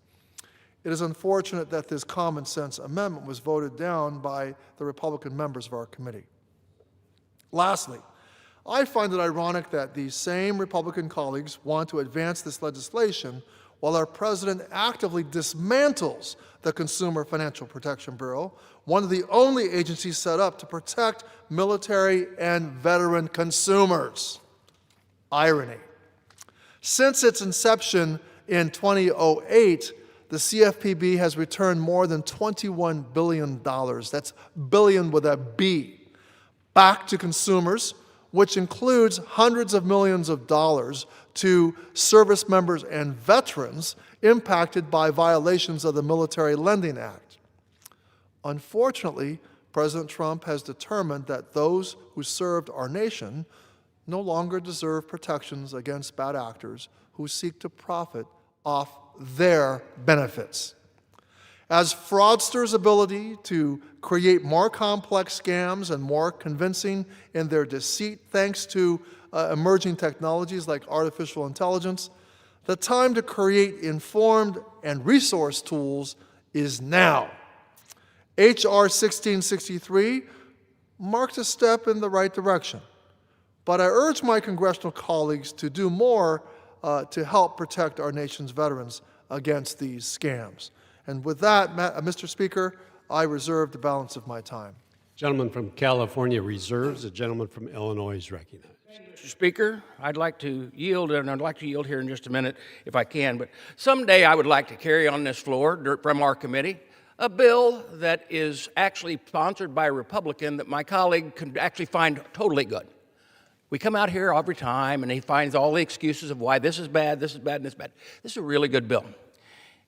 It is unfortunate that this common sense amendment was voted down by the Republican members of our committee. Lastly, I find it ironic that these same Republican colleagues want to advance this legislation while our president actively dismantles the Consumer Financial Protection Bureau, one of the only agencies set up to protect military and veteran consumers. Irony. Since its inception in 2008, the CFPB has returned more than $21 billion, that's billion with a B, back to consumers, which includes hundreds of millions of dollars to service members and veterans impacted by violations of the Military Lending Act. Unfortunately, President Trump has determined that those who served our nation no longer deserve protections against bad actors who seek to profit off their benefits. As fraudsters' ability to create more complex scams and more convincing in their deceit thanks to emerging technologies like artificial intelligence, the time to create informed and resource tools is now. H.R. 1663 marks a step in the right direction, but I urge my congressional colleagues to do more to help protect our nation's veterans against these scams. And with that, Mr. Speaker, I reserve the balance of my time. Gentleman from California reserves. The gentleman from Illinois is recognized. Mr. Speaker, I'd like to yield, and I'd like to yield here in just a minute if I can, but someday I would like to carry on this floor from our committee a bill that is actually sponsored by a Republican that my colleague could actually find totally good. We come out here every time, and he finds all the excuses of why this is bad, this is bad, and this is bad. This is a really good bill.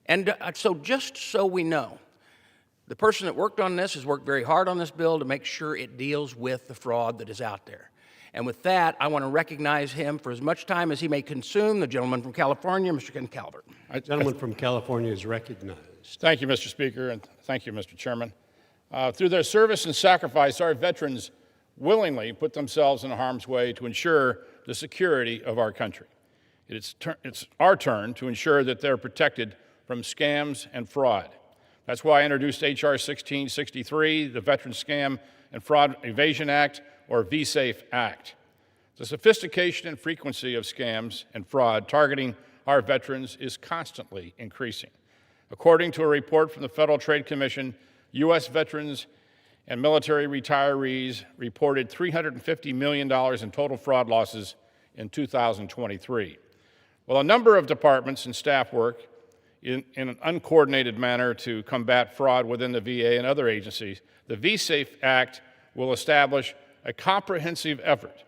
And so just so we know, the person that worked on this has worked very hard on this bill to make sure it deals with the fraud that is out there. And with that, I want to recognize him for as much time as he may consume, the gentleman from California, Mr. Ken Calvert. The gentleman from California is recognized. Thank you, Mr. Speaker, and thank you, Mr. Chairman. Through their service and sacrifice, our veterans willingly put themselves in harm's way to ensure the security of our country. It's our turn to ensure that they're protected from scams and fraud. That's why I introduced H.R. 1663, the Veteran Scam and Fraud Evasion Act, or VSAFE Act. The sophistication and frequency of scams and fraud targeting our veterans is constantly increasing. According to a report from the Federal Trade Commission, U.S. veterans and military retirees reported $350 million in total fraud losses in 2023. While a number of departments and staff work in an uncoordinated manner to combat fraud within the VA and other agencies, the VSAFE Act will establish a comprehensive effort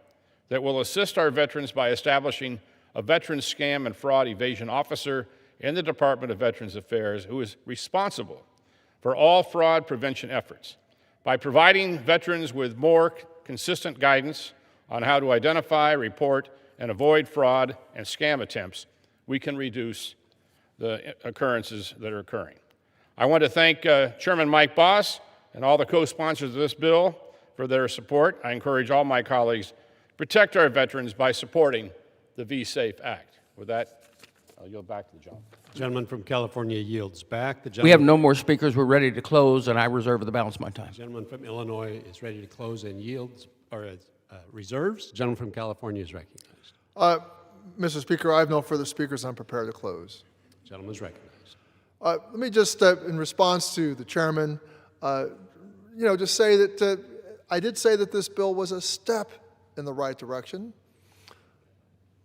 that will assist our veterans by establishing a Veterans Scam and Fraud Evasion Officer in the Department of Veterans Affairs who is responsible for all fraud prevention efforts. By providing veterans with more consistent guidance on how to identify, report, and avoid fraud and scam attempts, we can reduce the occurrences that are occurring. I want to thank Chairman Mike Boss and all the co-sponsors of this bill for their support. I encourage all my colleagues to protect our veterans by supporting the VSAFE Act. With that, I'll yield back to the gentleman. Gentleman from California yields back. The We have gentleman, no more speakers. We're ready to close, and I reserve the balance of my time. gentleman from Illinois is ready to close and yields, or reserves. Gentleman from California is recognized. Mr. Speaker, I have no further speakers. I'm prepared to close. Gentleman is recognized. Let me just, in response to the chairman, just say that I did say that this bill was a step in the right direction,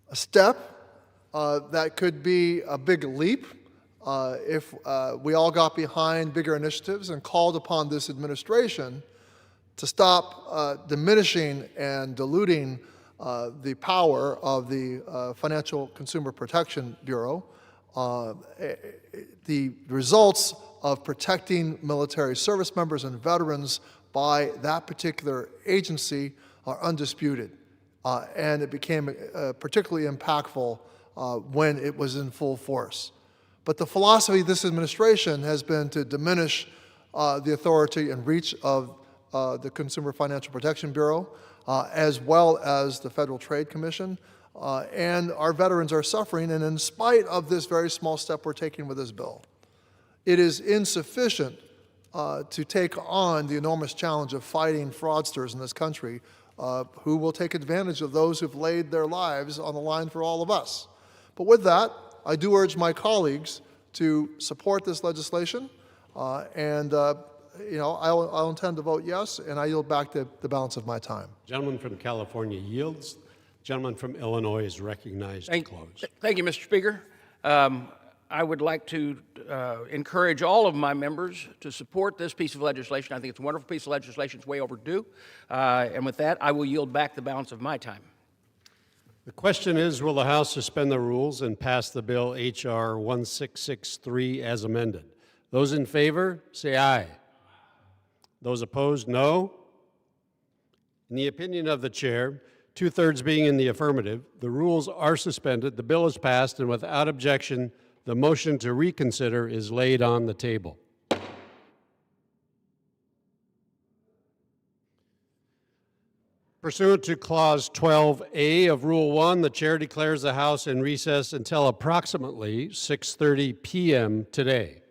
a step that could be a big leap if we all got behind bigger initiatives and called upon this administration to stop diminishing and diluting the power of the Financial Consumer Protection Bureau. The results of protecting military service members and veterans by that particular agency are undisputed, and it became particularly impactful when it was in full force. But the philosophy of this administration has been to diminish the authority and reach of the Consumer Financial Protection Bureau, as well as the Federal Trade Commission, and our veterans are suffering, and in spite of this very small step we're taking with this bill, it is insufficient to take on the enormous challenge of fighting fraudsters in this country who will take advantage of those who've laid their lives on the line for all of us. But with that, I do urge my colleagues to support this legislation, and I'll intend to vote yes, and I yield back the balance of my time. Gentleman from California yields. Gentleman from Illinois is recognized to close. Thank you, Mr. Speaker. I would like to encourage all of my members to support this piece of legislation. I think it's a wonderful piece of legislation. It's way overdue. And with that, I will yield back the balance of my time. The question is, will the House suspend the rules and pass the bill H.R. 1663 as amended? Those in favor, say aye. Those opposed, no. In the opinion of the chair, two-thirds being in the affirmative, the rules are suspended, the bill is passed, and without objection, the motion to reconsider is laid on the table. Pursuant to Clause 12A of Rule 1, the chair declares the House in recess until approximately 6:30 p.m. today.